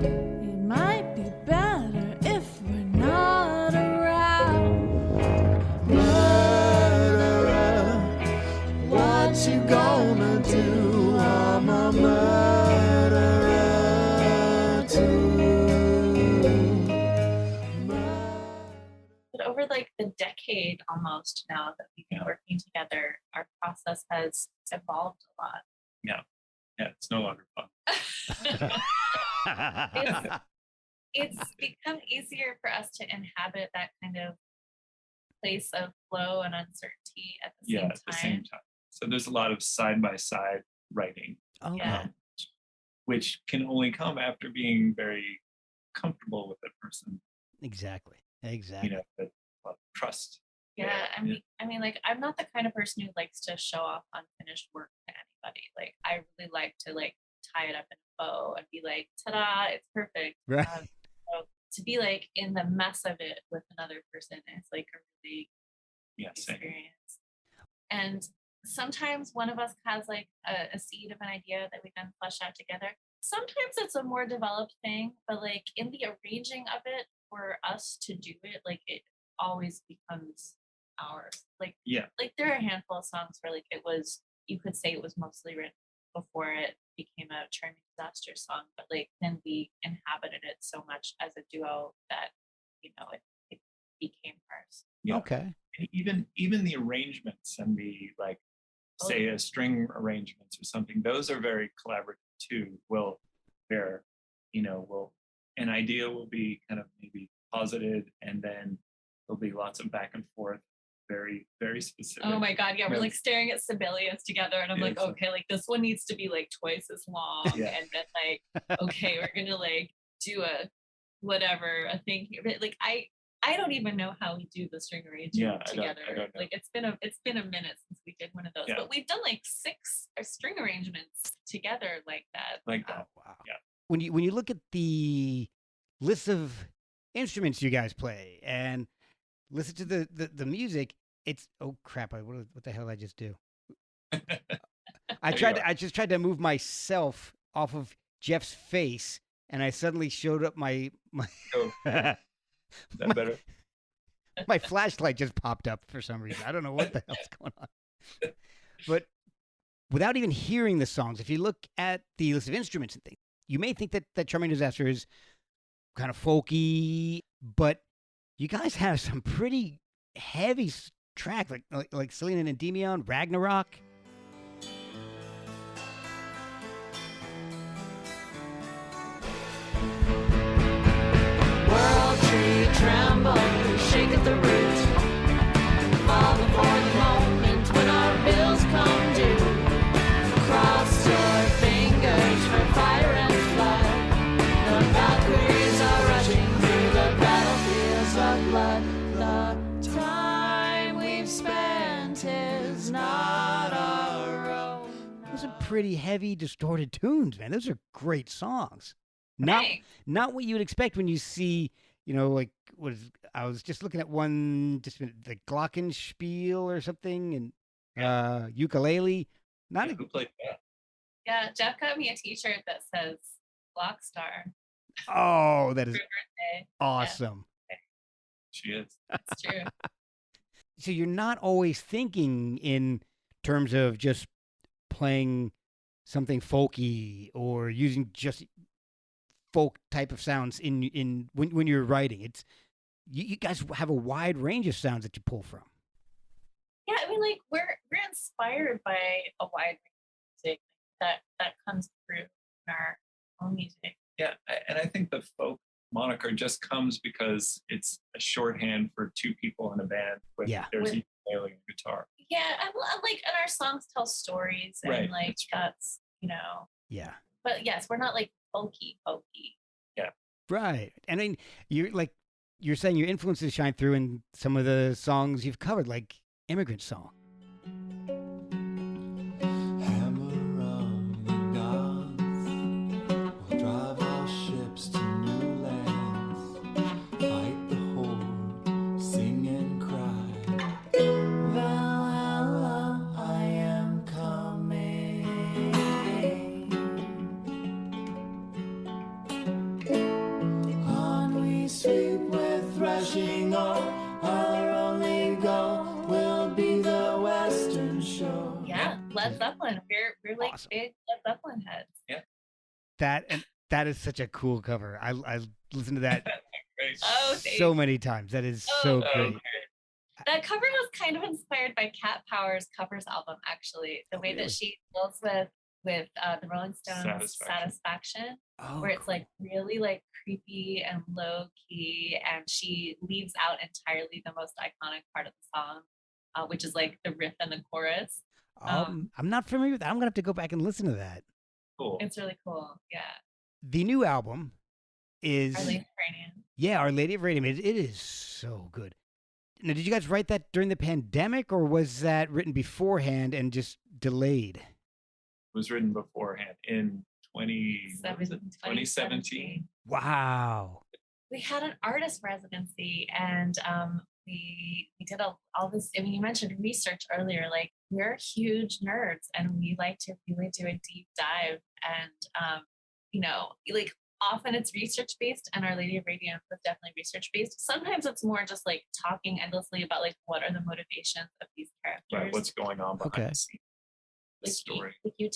[SPEAKER 4] It might be better if we're not around.
[SPEAKER 5] Murderer, what you gonna do? I'm a murderer too.
[SPEAKER 2] But over like the decade almost now that we've been working together, our process has evolved a lot.
[SPEAKER 3] Yeah, it's no longer fun.
[SPEAKER 2] It's become easier for us to inhabit that kind of place of flow and uncertainty at the same time.
[SPEAKER 3] So there's a lot of side-by-side writing, which can only come after being very comfortable with the person.
[SPEAKER 1] Exactly.
[SPEAKER 3] With a lot of trust.
[SPEAKER 2] Yeah, I mean, like, I'm not the kind of person who likes to show off unfinished work to anybody. Like, I really like to like tie it up in a bow and be like, ta-da, it's perfect.
[SPEAKER 1] Right.
[SPEAKER 2] So to be like in the mess of it with another person is like a really experience. And sometimes one of us has like a seed of an idea that we then flesh out together. Sometimes it's a more developed thing, but like in the arranging of it for us to do it, like it always becomes ours. Like there are a handful of songs where like it was, you could say it was mostly written before it became a Charming Disaster song, but like then we inhabited it so much as a duo that it became ours.
[SPEAKER 3] Yeah.
[SPEAKER 1] Okay.
[SPEAKER 3] And even the arrangements and the like, say a string arrangements or something, those are very collaborative too. An idea will be kind of maybe posited, and then there'll be lots of back and forth, very, very specific.
[SPEAKER 2] Oh my God, yeah, we're like staring at Sibelius together, and I'm like, okay, like this one needs to be like twice as long, and then like, okay, we're gonna like do a thing here. But like I don't even know how we do the string arrangement together.
[SPEAKER 3] I don't know.
[SPEAKER 2] Like it's been a minute since we did one of those, but we've done like 6 string arrangements together like that.
[SPEAKER 3] Like that.
[SPEAKER 1] Wow.
[SPEAKER 3] Yeah.
[SPEAKER 1] When you look at the list of instruments you guys play and listen to the music, it's oh crap! What the hell did I just do? I just tried to move myself off of Jeff's face, and I suddenly showed up my
[SPEAKER 3] Oh, is that better?
[SPEAKER 1] my flashlight just popped up for some reason. I don't know what the hell's going on. But without even hearing the songs, if you look at the list of instruments and things, you may think that Charming Disaster is kind of folky, but you guys have some pretty heavy tracks like Selene and Endymion, Ragnarok.
[SPEAKER 4] World tree tremble, shake at the root, fall before the moment when our bills come due. Cross your fingers for fire and flood. The Valkyries are rushing through the battlefields of blood. The time we've spent is not our own.
[SPEAKER 1] Those are pretty heavy, distorted tunes, man. Those are great songs.
[SPEAKER 2] Right.
[SPEAKER 1] Not what you would expect when you see, like I was just looking at one, just the Glockenspiel or something, and ukulele.
[SPEAKER 3] Who played that?
[SPEAKER 2] Yeah, Jeff got me a T-shirt that says Blockstar.
[SPEAKER 1] Oh, that is
[SPEAKER 2] For birthday.
[SPEAKER 1] awesome.
[SPEAKER 3] She is.
[SPEAKER 2] It's true.
[SPEAKER 1] So you're not always thinking in terms of just playing something folky or using just folk type of sounds in when you're writing. It's you guys have a wide range of sounds that you pull from.
[SPEAKER 2] Yeah, I mean, like we're inspired by a wide range of music that comes through in our own music.
[SPEAKER 3] Yeah, and I think the folk moniker just comes because it's a shorthand for two people in a band. There's a ukulele and guitar.
[SPEAKER 2] Yeah, and like, and our songs tell stories, and
[SPEAKER 3] Right,
[SPEAKER 2] like that's
[SPEAKER 1] Yeah.
[SPEAKER 2] But yes, we're not like folky.
[SPEAKER 3] Yeah.
[SPEAKER 1] Right. And then you're saying your influences shine through in some of the songs you've covered, like Immigrant Song.
[SPEAKER 5] Hammer on the gods, we'll drive our ships to new lands, fight the horde, sing and cry. Valhalla, I am coming. On we sweep with threshing on, our only goal will be the western shore.
[SPEAKER 2] Yeah, Led Zeppelin. We're like
[SPEAKER 1] Awesome.
[SPEAKER 2] big Led Zeppelin heads.
[SPEAKER 1] That is such a cool cover. I listened to that
[SPEAKER 3] Great.
[SPEAKER 2] Oh,
[SPEAKER 1] so many times. That is so
[SPEAKER 2] Oh,
[SPEAKER 1] great.
[SPEAKER 2] That cover was kind of inspired by Cat Power's covers album, actually. The way
[SPEAKER 1] really?
[SPEAKER 2] that she deals with the Rolling Stones' Satisfaction,
[SPEAKER 1] Oh,
[SPEAKER 2] where it's like really like creepy and low key, and she leaves out entirely the most iconic part of the song, which is like the riff and the chorus.
[SPEAKER 1] I'm not familiar with that. I'm gonna have to go back and listen to that.
[SPEAKER 3] Cool.
[SPEAKER 2] It's really cool. Yeah.
[SPEAKER 1] The new album is
[SPEAKER 2] Our Lady of Radium.
[SPEAKER 1] Yeah, Our Lady of Radium. It is so good. Now, did you guys write that during the pandemic, or was that written beforehand and just delayed?
[SPEAKER 3] It was written beforehand in 2017.
[SPEAKER 1] Wow.
[SPEAKER 2] We had an artist residency, and we did all this. I mean, you mentioned research earlier. Like, we're huge nerds, and we like to really do a deep dive. And like often it's research based, and Our Lady of Radium was definitely research based. Sometimes it's more just like talking endlessly about like what are the motivations of these characters.
[SPEAKER 3] Right. What's going on behind the scenes?
[SPEAKER 2] Like,
[SPEAKER 3] Story.
[SPEAKER 2] People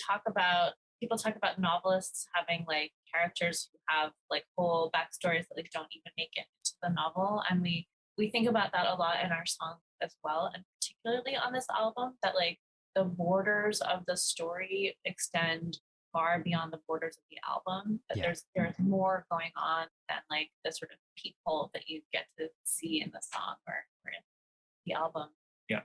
[SPEAKER 2] talk about novelists having like characters who have like whole backstories that like don't even make it into the novel, and we think about that a lot in our songs as well, and particularly on this album, that like the borders of the story extend far beyond the borders of the album. That there's more going on than like the sort of peephole that you get to see in the song or in the album.
[SPEAKER 3] Yeah.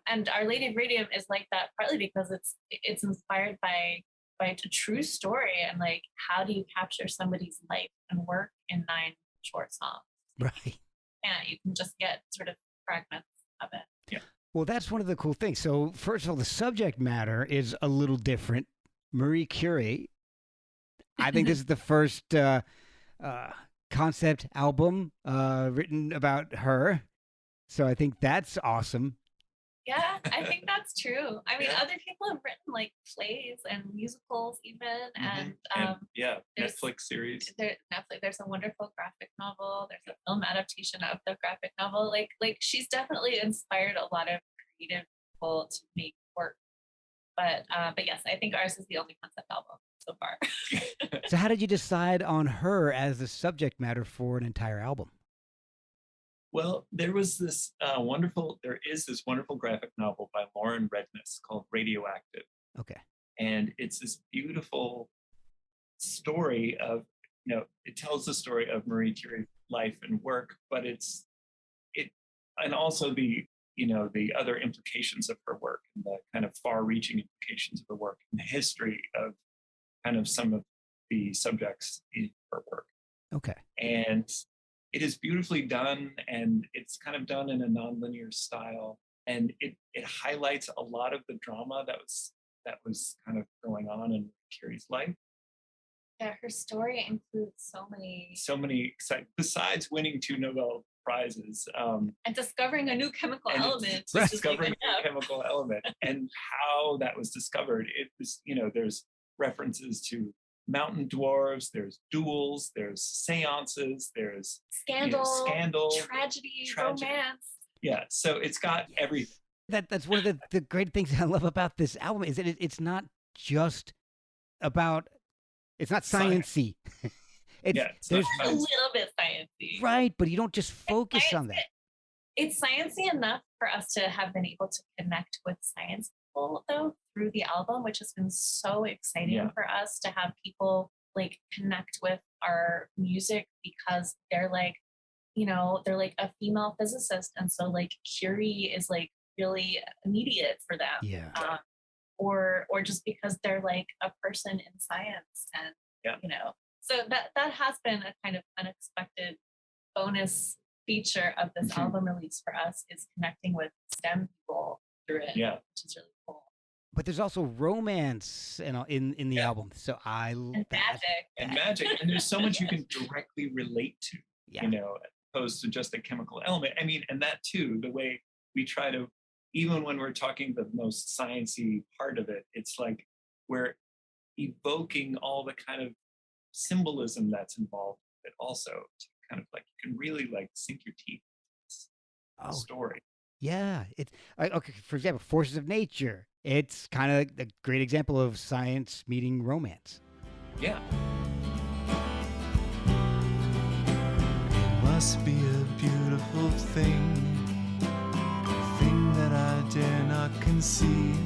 [SPEAKER 2] And Our Lady of Radium is like that partly because it's inspired by a true story, and like how do you capture somebody's life and work in 9 short songs?
[SPEAKER 1] Right.
[SPEAKER 2] Yeah, you can just get sort of fragments of it.
[SPEAKER 3] Yeah.
[SPEAKER 1] Well, that's one of the cool things. So, first of all, the subject matter is a little different. Marie Curie. I think this is the first concept album written about her. So I think that's awesome.
[SPEAKER 2] Yeah, I think that's true. I mean, other people have written like plays and musicals even, and there's-
[SPEAKER 3] Netflix series.
[SPEAKER 2] There's a wonderful graphic novel. There's a film adaptation of the graphic novel. Like she's definitely inspired a lot of creative people to make work. But yes, I think ours is the only concept album so far.
[SPEAKER 1] So how did you decide on her as the subject matter for an entire album?
[SPEAKER 3] Well, there is this wonderful graphic novel by Lauren Redness called Radioactive.
[SPEAKER 1] Okay.
[SPEAKER 3] And it's this beautiful story of, it tells the story of Marie Curie's life and work, but and also the other implications of her work and the kind of far-reaching implications of her work and the history of kind of some of the subjects in her work.
[SPEAKER 1] Okay.
[SPEAKER 3] And it is beautifully done, and it's kind of done in a nonlinear style, and it highlights a lot of the drama that was kind of going on in Curie's life.
[SPEAKER 2] Yeah, her story includes so many
[SPEAKER 3] besides winning 2 Nobel Prizes
[SPEAKER 2] and discovering a new chemical element.
[SPEAKER 3] Discovering a new chemical element and how that was discovered. It was, there's references to mountain dwarves, there's duels, there's seances, there's
[SPEAKER 2] scandal, tragedy, romance.
[SPEAKER 3] Yeah, so it's got everything.
[SPEAKER 1] That's one of the great things I love about this album is that it's not just about, it's not sciencey.
[SPEAKER 2] It's a little bit sciencey.
[SPEAKER 1] Right, but you don't just focus on that.
[SPEAKER 2] It's sciencey enough for us to have been able to connect with science people, though, through the album, which has been so exciting for us to have people like connect with our music because they're like a female physicist, and so like Curie is like really immediate for them.
[SPEAKER 1] Yeah.
[SPEAKER 2] Or just because they're like a person in science, and so that has been a kind of unexpected bonus feature of this album release for us, is connecting with STEM people through it, which is really cool.
[SPEAKER 1] But there's also romance in the album, so
[SPEAKER 2] and
[SPEAKER 3] magic, and there's so much you can directly relate to, as opposed to just a chemical element. I mean, and that too, the way we try to, even when we're talking the most sciencey part of it, it's like we're evoking all the kind of symbolism that's involved with it also, to kind of like, you can really like sink your teeth in the story.
[SPEAKER 1] Yeah, it's okay. For example, Forces of Nature. It's kind of a great example of science meeting romance.
[SPEAKER 3] Yeah.
[SPEAKER 5] It must be a beautiful thing, a thing that I dare not conceive,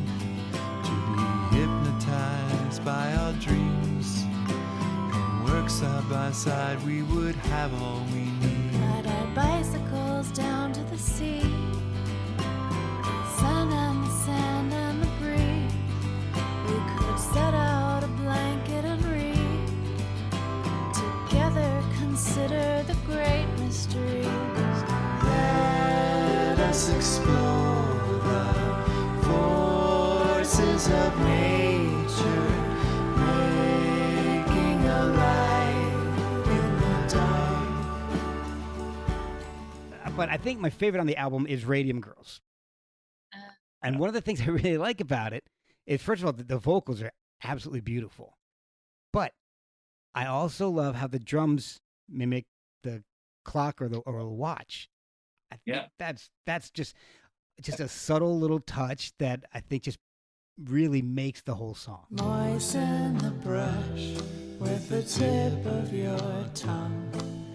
[SPEAKER 5] to be hypnotized by our dreams and work side by side. We would have all we need.
[SPEAKER 4] Ride our bicycles down to the sea, sun and the sand and the breeze. We could set out a blanket and read, together consider the great mysteries.
[SPEAKER 5] Let us explore the forces of nature, making a light in the dark.
[SPEAKER 1] But I think my favorite on the album is Radium Girls. And one of the things I really like about it is, first of all, the vocals are absolutely beautiful. But I also love how the drums mimic the clock or the watch. I think that's just a subtle little touch that I think just really makes the whole song.
[SPEAKER 5] Moisten the brush with the tip of your tongue,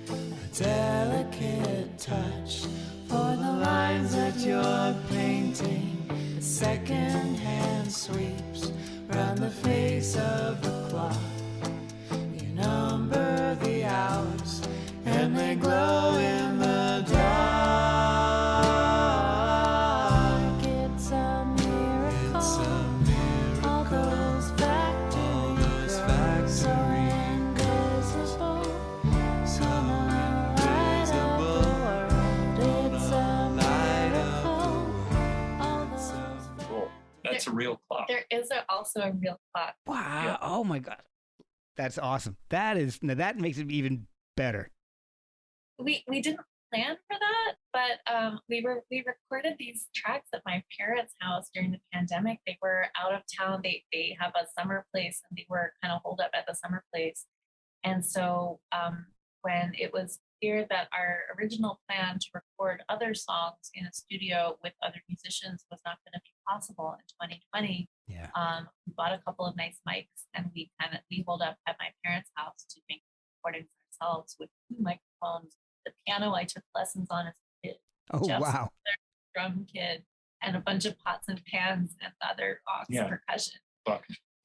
[SPEAKER 5] a delicate touch for the lines that you're painting. The second hand sweeps round the face of the clock. You number the hours and they glow in the dark.
[SPEAKER 4] It's a miracle, all those factories, so invisible, so unlightable world. It's a miracle, all those.
[SPEAKER 3] Cool. That's a real clock.
[SPEAKER 2] There is also a real clock.
[SPEAKER 1] Wow! Oh my God, that's awesome. That makes it even better.
[SPEAKER 2] we didn't plan for that, but we recorded these tracks at my parents' house during the pandemic. They were out of town. They have a summer place, and they were kind of holed up at the summer place. And so when it was clear that our original plan to record other songs in a studio with other musicians was not going to be possible in 2020, we bought a couple of nice mics, and we holed up at my parents' house to make recordings ourselves with 2 microphones. The piano I took lessons on as a kid.
[SPEAKER 1] Oh,
[SPEAKER 2] Jeff's
[SPEAKER 1] wow.
[SPEAKER 2] Drum kid, and a bunch of pots and pans and other aux percussion.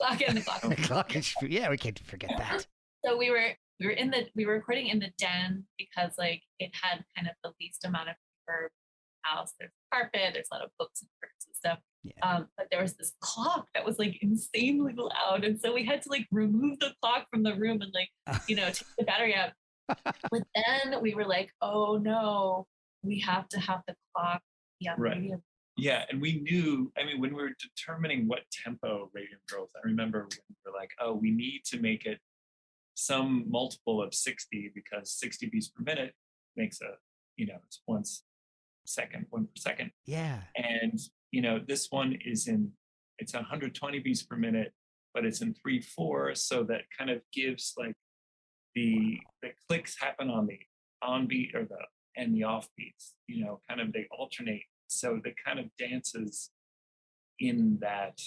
[SPEAKER 1] Glockenspiels. Yeah, we can't forget that.
[SPEAKER 2] So we were recording in the den because like it had kind of the least amount of reverb in the house. There's carpet, there's a lot of books and books and stuff. Yeah. But there was this clock that was like insanely loud, and so we had to like remove the clock from the room and like take the battery out. But then we were like, oh no, we have to have the clock be on radio.
[SPEAKER 3] Yeah, and we knew, I mean, when we were determining what tempo Radium Girls, I remember when we were like, oh, we need to make it some multiple of 60 because 60 beats per minute makes it's 1 second, 1 per second.
[SPEAKER 1] Yeah.
[SPEAKER 3] And, this one it's 120 beats per minute, but it's in 3/4. So that kind of gives like the clicks happen on the on beat and the off beats, kind of they alternate. So the kind of dances in that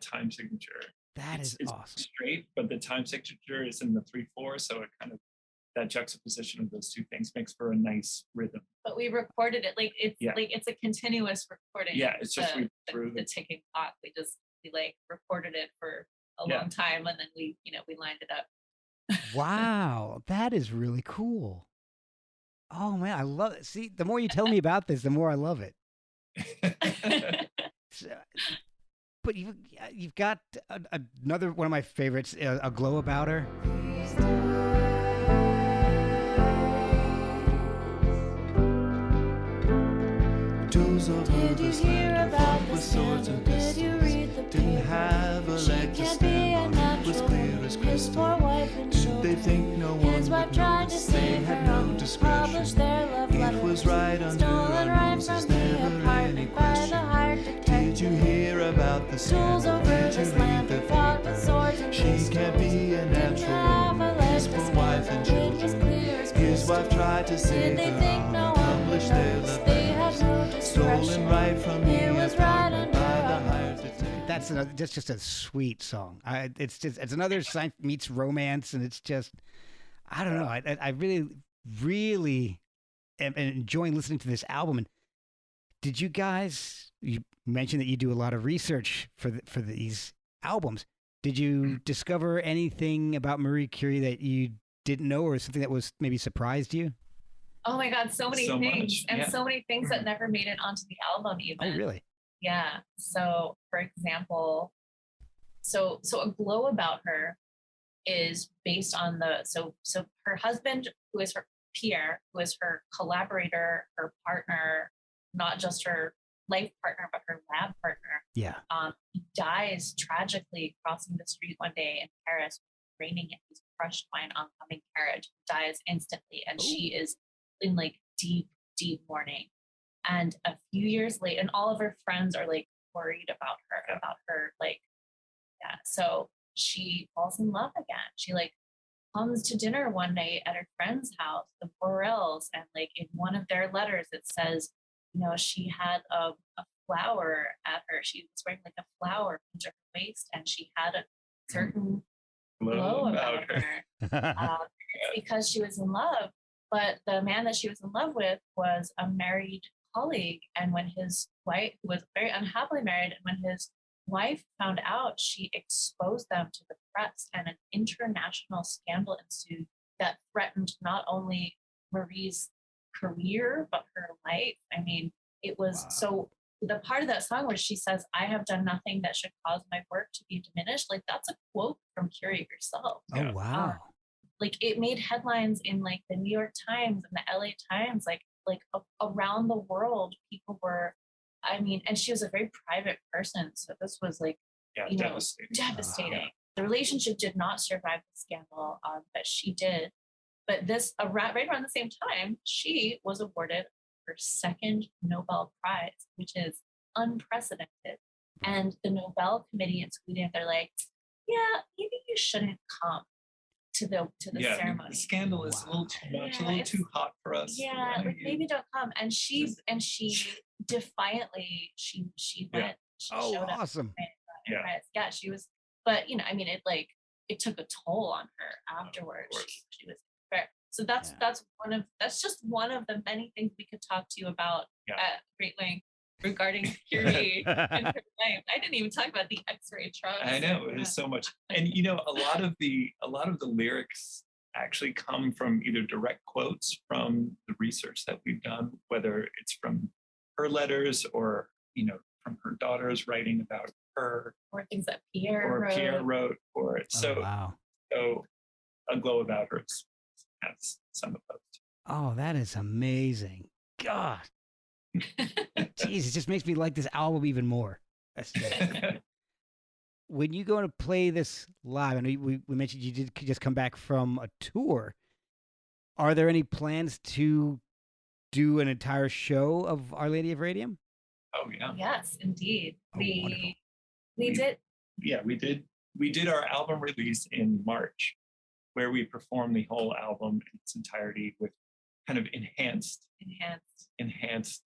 [SPEAKER 3] time signature.
[SPEAKER 1] It's awesome.
[SPEAKER 3] Straight, but the time signature is in the 3/4, so it kind of that juxtaposition of those two things makes for a nice rhythm.
[SPEAKER 2] But we recorded it like it's a continuous recording.
[SPEAKER 3] Yeah, it's just
[SPEAKER 2] the ticking clock. We recorded it for a long time, and then we lined it up.
[SPEAKER 1] Wow, that is really cool. Oh man, I love it. See, the more you tell me about this, the more I love it. But you've got another one of my favorites, A Glow About Her.
[SPEAKER 5] Did you hear about the scandal? Did you read the paper? She can't be a natural. His poor wife and children. His wife tried to save her own. Published their love letters. Stolen right from the apartment by the hired detective.
[SPEAKER 6] Did you hear about the
[SPEAKER 5] Tools over this land that fought with swords and pistols.
[SPEAKER 6] She can't be a natural. His poor wife and children. His wife tried to save
[SPEAKER 5] Did they
[SPEAKER 6] her
[SPEAKER 5] think
[SPEAKER 6] own.
[SPEAKER 5] no one
[SPEAKER 6] Published
[SPEAKER 5] would
[SPEAKER 6] their
[SPEAKER 5] notice?
[SPEAKER 6] love
[SPEAKER 5] They had no
[SPEAKER 6] letters. Stolen
[SPEAKER 5] discretion.
[SPEAKER 6] right from
[SPEAKER 5] It
[SPEAKER 6] the
[SPEAKER 5] was right
[SPEAKER 6] apartment
[SPEAKER 5] under
[SPEAKER 6] by the
[SPEAKER 5] our
[SPEAKER 6] hired detective.
[SPEAKER 1] That's just a sweet song. It's another science meets romance, and it's just, I don't know. I really am enjoying listening to this album. And did you mentioned that you do a lot of research for these albums. Did you discover anything about Marie Curie that you didn't know, or something that was maybe surprised you?
[SPEAKER 2] Oh my God, so many things.
[SPEAKER 3] Much,
[SPEAKER 2] and so many things that never made it onto the album even.
[SPEAKER 1] Oh, really?
[SPEAKER 2] Yeah. So for example, so A Glow About Her is based on so her husband, who is her Pierre, who is her collaborator, her partner, not just her life partner, but her lab partner.
[SPEAKER 1] Yeah.
[SPEAKER 2] He dies tragically crossing the street one day in Paris, raining, and he's crushed by an oncoming carriage. Dies instantly, and she is in like deep mourning. And a few years later, and all of her friends are like worried about her, like, yeah. So she falls in love again. She like comes to dinner one night at her friend's house, the Borrells, and like in one of their letters it says, she had a flower at her. She was wearing like a flower pinned to her waist, and she had a certain glow about her because she was in love. But the man that she was in love with was a married colleague, and when his wife, who was very unhappily married, and when his wife found out, she exposed them to the press, and an international scandal ensued that threatened not only Marie's career but her life. I mean, it was so. The part of that song where she says, "I have done nothing that should cause my work to be diminished," like that's a quote from Curie herself.
[SPEAKER 1] Oh wow!
[SPEAKER 2] Like it made headlines in like the New York Times and the LA Times, like around the world. People were, I mean, and she was a very private person, so this was like, devastating. The relationship did not survive the scandal, but she did. But this right around the same time, she was awarded her second Nobel Prize, which is unprecedented. And the Nobel Committee in Sweden, they're like, yeah, maybe you shouldn't come to the ceremony.
[SPEAKER 3] The scandal is a little too much, a little too hot for us.
[SPEAKER 2] Yeah, like maybe don't come. And she defiantly she went. She showed up.
[SPEAKER 1] Awesome.
[SPEAKER 2] Yeah, she was. But I mean, it took a toll on her afterwards. She was fair. So that's just one of the many things we could talk to you about at great length regarding Curie and her life. I didn't even talk about the X-ray trucks.
[SPEAKER 3] I know, it is so much. And a lot of the lyrics actually come from either direct quotes from the research that we've done, whether it's from her letters or from her daughters writing about her,
[SPEAKER 2] or things that Pierre
[SPEAKER 3] wrote, or so.
[SPEAKER 1] Wow.
[SPEAKER 3] So A Glow About Her has some of those.
[SPEAKER 1] Oh, that is amazing. God. Jeez, it just makes me like this album even more. When you go to play this live, I know we mentioned you did just come back from a tour. Are there any plans to do an entire show of Our Lady of Radium?
[SPEAKER 3] Oh yeah.
[SPEAKER 2] Yes, indeed.
[SPEAKER 1] Oh,
[SPEAKER 2] we did.
[SPEAKER 3] Yeah, we did. We did our album release in March, where we performed the whole album in its entirety with kind of enhanced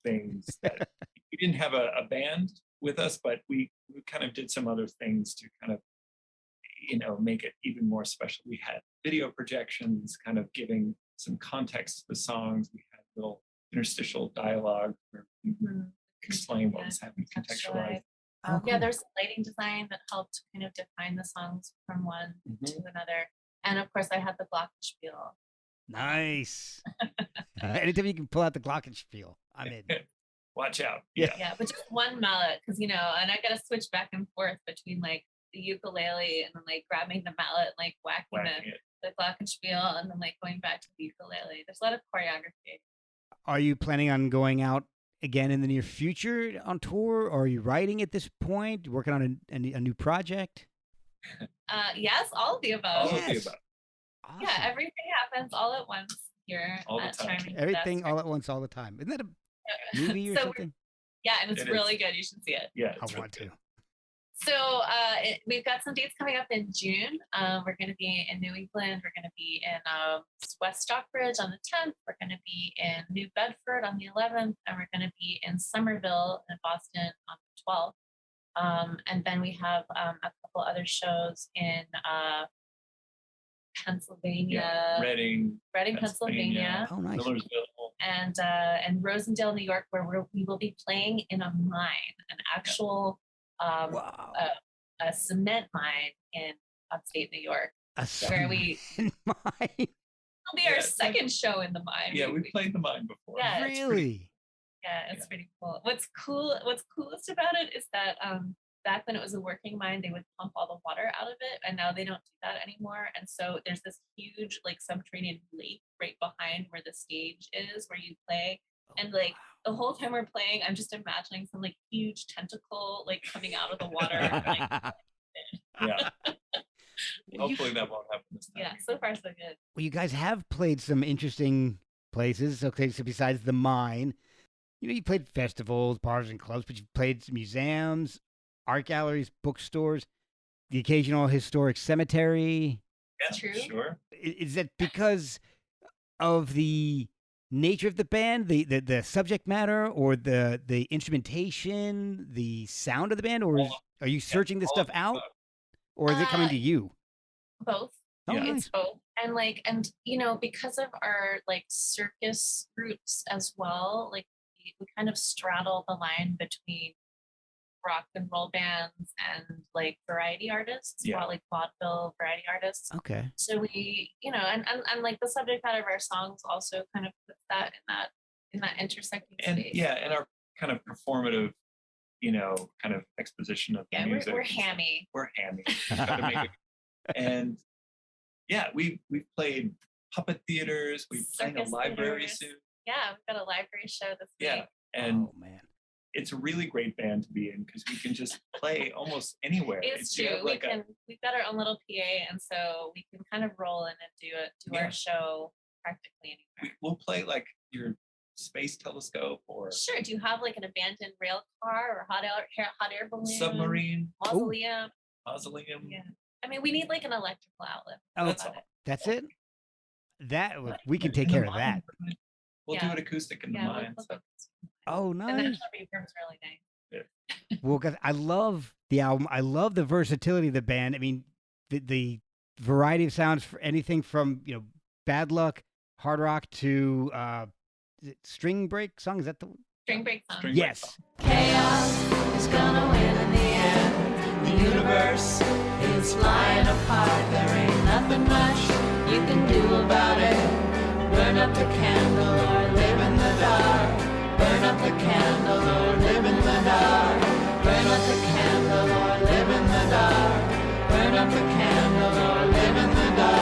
[SPEAKER 3] things. That we didn't have a band with us, but we kind of did some other things to kind of make it even more special. We had video projections, kind of giving some context to the songs. We had little interstitial dialogue where we explain what was happening, contextualize.
[SPEAKER 2] Yeah, there's a lighting design that helped kind of define the songs from one to another. And of course, I had the Glockenspiel.
[SPEAKER 1] Nice. Anytime you can pull out the Glockenspiel, I'm in.
[SPEAKER 3] Watch out.
[SPEAKER 2] Yeah, but just one mallet, because and I gotta switch back and forth between like the ukulele and then like grabbing the mallet and like whacking the Glockenspiel and then like going back to the ukulele. There's a lot of choreography.
[SPEAKER 1] Are you planning on going out again in the near future on tour, or are you writing at this point? Working on a new project?
[SPEAKER 2] Yes, all of the above.
[SPEAKER 3] All of the above.
[SPEAKER 1] Awesome.
[SPEAKER 2] Yeah, everything happens all at once here
[SPEAKER 3] all
[SPEAKER 2] at
[SPEAKER 3] the time.
[SPEAKER 2] Charming
[SPEAKER 1] Everything
[SPEAKER 2] Disaster.
[SPEAKER 1] all at once, all the time. Isn't that a movie or something?
[SPEAKER 2] Yeah, and it's really good. You should see it.
[SPEAKER 3] Yeah,
[SPEAKER 1] I want to.
[SPEAKER 2] So we've got some dates coming up in June. We're going to be in New England. We're going to be in West Stockbridge on the 10th. We're going to be in New Bedford on the 11th. And we're going to be in Somerville in Boston on the 12th. And then we have a couple other shows in Pennsylvania.
[SPEAKER 3] Reading,
[SPEAKER 2] Pennsylvania.
[SPEAKER 1] Oh, nice.
[SPEAKER 3] Millersville.
[SPEAKER 2] And Rosendale, New York, where we will be playing in a mine, an actual a cement mine in upstate New York, where we
[SPEAKER 1] mine.
[SPEAKER 2] it'll be our second show in the mine.
[SPEAKER 3] Yeah, we played the mine before.
[SPEAKER 2] Yeah,
[SPEAKER 1] really?
[SPEAKER 2] It's pretty cool. What's coolest about it is that back when it was a working mine, they would pump all the water out of it, and now they don't do that anymore. And so there's this huge like subterranean lake right behind where the stage is, where you play. And like the whole time we're playing, I'm just imagining some like huge tentacle like coming out of the water.
[SPEAKER 3] Yeah. Hopefully that won't happen this time.
[SPEAKER 2] Yeah, so far so good.
[SPEAKER 1] Well, you guys have played some interesting places. Okay, so besides the mine, you played festivals, bars, and clubs, but you've played some museums, art galleries, bookstores, the occasional historic cemetery.
[SPEAKER 3] Yeah,
[SPEAKER 2] True.
[SPEAKER 3] Sure.
[SPEAKER 1] Is that because of the nature of the band, the subject matter, or the instrumentation, the sound of the band, or are you searching this stuff out, or is it coming to you?
[SPEAKER 2] Both.
[SPEAKER 1] Oh,
[SPEAKER 2] It's
[SPEAKER 1] nice.
[SPEAKER 2] both. And because of our like circus roots as well, like we kind of straddle the line between rock and roll bands and like variety artists, like vaudeville variety artists.
[SPEAKER 1] Okay.
[SPEAKER 2] So we, and like the subject matter of our songs also kind of puts that in that intersecting space.
[SPEAKER 3] And our kind of performative, kind of exposition of the music.
[SPEAKER 2] We're hammy.
[SPEAKER 3] We're hammy. Try to make it. And we've played puppet theaters. We've played a library
[SPEAKER 2] theaters.
[SPEAKER 3] soon.
[SPEAKER 2] Yeah, we've got a library show this week.
[SPEAKER 3] Yeah, and
[SPEAKER 1] oh man,
[SPEAKER 3] it's a really great band to be in because we can just play almost anywhere.
[SPEAKER 2] It's true. We've got our own little PA, and so we can kind of roll in and do our show practically anywhere.
[SPEAKER 3] We'll play like your space telescope or
[SPEAKER 2] Sure. Do you have like an abandoned rail car or hot air balloon?
[SPEAKER 3] submarine,
[SPEAKER 2] Mausoleum.
[SPEAKER 3] mausoleum.
[SPEAKER 2] Yeah. I mean, we need like an electrical outlet.
[SPEAKER 3] That's all.
[SPEAKER 1] That's it? We can take care of that.
[SPEAKER 3] We'll do it acoustic in the mines.
[SPEAKER 1] Oh,
[SPEAKER 2] And
[SPEAKER 1] nice.
[SPEAKER 2] the reverb's really nice.
[SPEAKER 1] Well, because I love the album. I love the versatility of the band. I mean, the variety of sounds for anything from, Bad Luck, hard rock to is it String Break song. Is that the
[SPEAKER 2] String break song?
[SPEAKER 1] Yes.
[SPEAKER 5] Chaos is gonna win in the end. The universe is flying apart. There ain't nothing much you can do about it. Burn up the candle or live in the dark. Burn up the candle or live in the dark. Burn up the candle or live in the dark. Burn up the candle or live in the dark.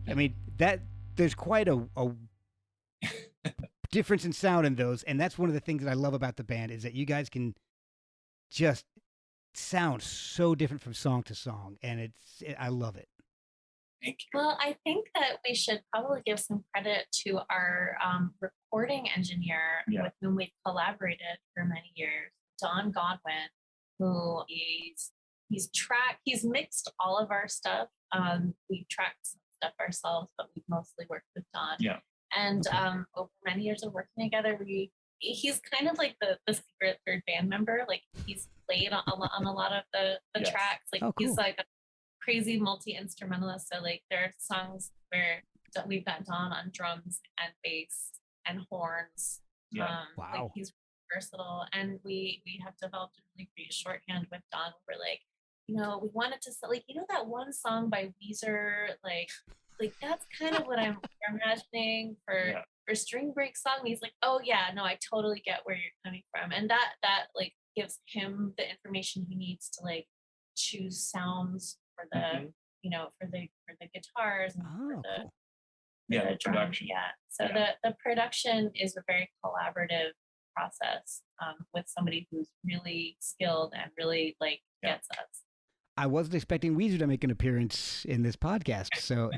[SPEAKER 1] I mean, there's quite a difference in sound in those, and that's one of the things that I love about the band is that you guys can just sound so different from song to song, and I love it.
[SPEAKER 3] Thank you.
[SPEAKER 2] Well, I think that we should probably give some credit to our recording engineer with whom we've collaborated for many years, Don Godwin, who he's mixed all of our stuff. We tracked some stuff ourselves, but we've mostly worked with Don.
[SPEAKER 3] Yeah.
[SPEAKER 2] And over many years of working together, he's kind of like the secret third band member. Like he's played on a lot of the tracks. Like he's like a crazy multi-instrumentalist. So like there are songs where we've got Don on drums and bass and horns.
[SPEAKER 3] Yeah.
[SPEAKER 1] Wow.
[SPEAKER 2] Like he's versatile, and we have developed a really great shorthand with Don. We're like, we wanted to like, that one song by Weezer, like that's kind of what I'm imagining for String Break song. And he's like, oh yeah, no, I totally get where you're coming from, and that like gives him the information he needs to like choose sounds for the for the guitars and for the
[SPEAKER 3] production.
[SPEAKER 2] So the production is a very collaborative process with somebody who's really skilled and really like gets us.
[SPEAKER 1] I wasn't expecting Weezer to make an appearance in this podcast, so.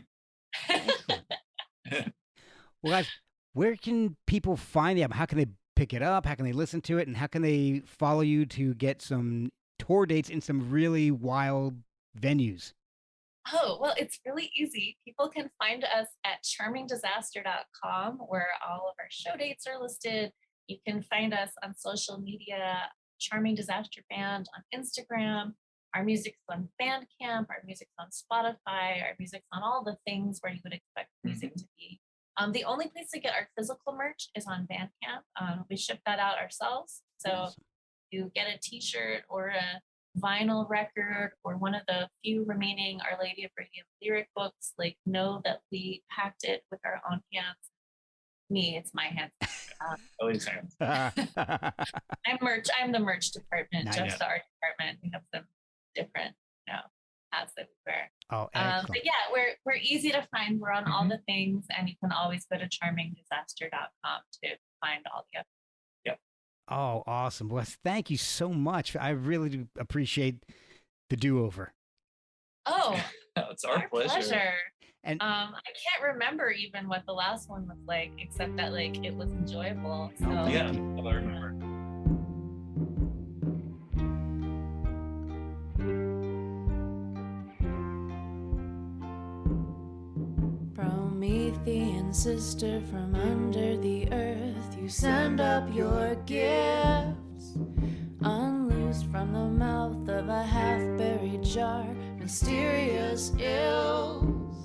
[SPEAKER 1] Well, guys, where can people find the album? How can they pick it up? How can they listen to it? And how can they follow you to get some tour dates in some really wild venues?
[SPEAKER 2] Oh, well, it's really easy. People can find us at charmingdisaster.com, where all of our show dates are listed. You can find us on social media, Charming Disaster Band on Instagram. Our music's on Bandcamp, our music's on Spotify, our music's on all the things where you would expect music to be. The only place to get our physical merch is on Bandcamp. We ship that out ourselves. So you get a t-shirt or a vinyl record or one of the few remaining Our Lady of Radium lyric books, like know that we packed it with our own hands. It's my hands.
[SPEAKER 3] Ellie's hands.
[SPEAKER 2] I'm the merch department,
[SPEAKER 1] Nice.
[SPEAKER 2] just the art department. We have some different, hats that we wear.
[SPEAKER 1] Oh, excellent.
[SPEAKER 2] But yeah, we're easy to find. We're on all the things, and you can always go to charmingdisaster.com to find all the other.
[SPEAKER 3] Yep.
[SPEAKER 1] Oh, awesome. Well, thank you so much. I really do appreciate the do-over.
[SPEAKER 2] Oh,
[SPEAKER 3] It's our pleasure.
[SPEAKER 1] And
[SPEAKER 2] I can't remember even what the last one was like, except that like it was enjoyable. So
[SPEAKER 3] Yeah, I remember.
[SPEAKER 4] Promethean sister from under the earth, you send up your gifts, unloosed from the mouth of a half-buried jar, mysterious ills,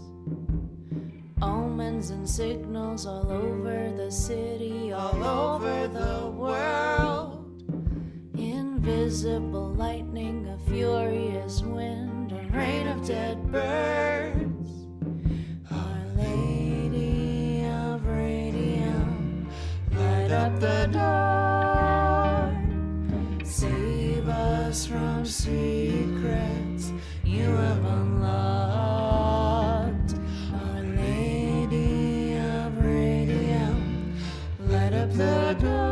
[SPEAKER 4] omens and signals all over the city, all over the world, invisible lightning, a furious wind, a rain of dead birds. Our Lady of Radium.
[SPEAKER 5] Light up the door. Save us from secrets you have unlocked. Our Lady of Radium, light up the door.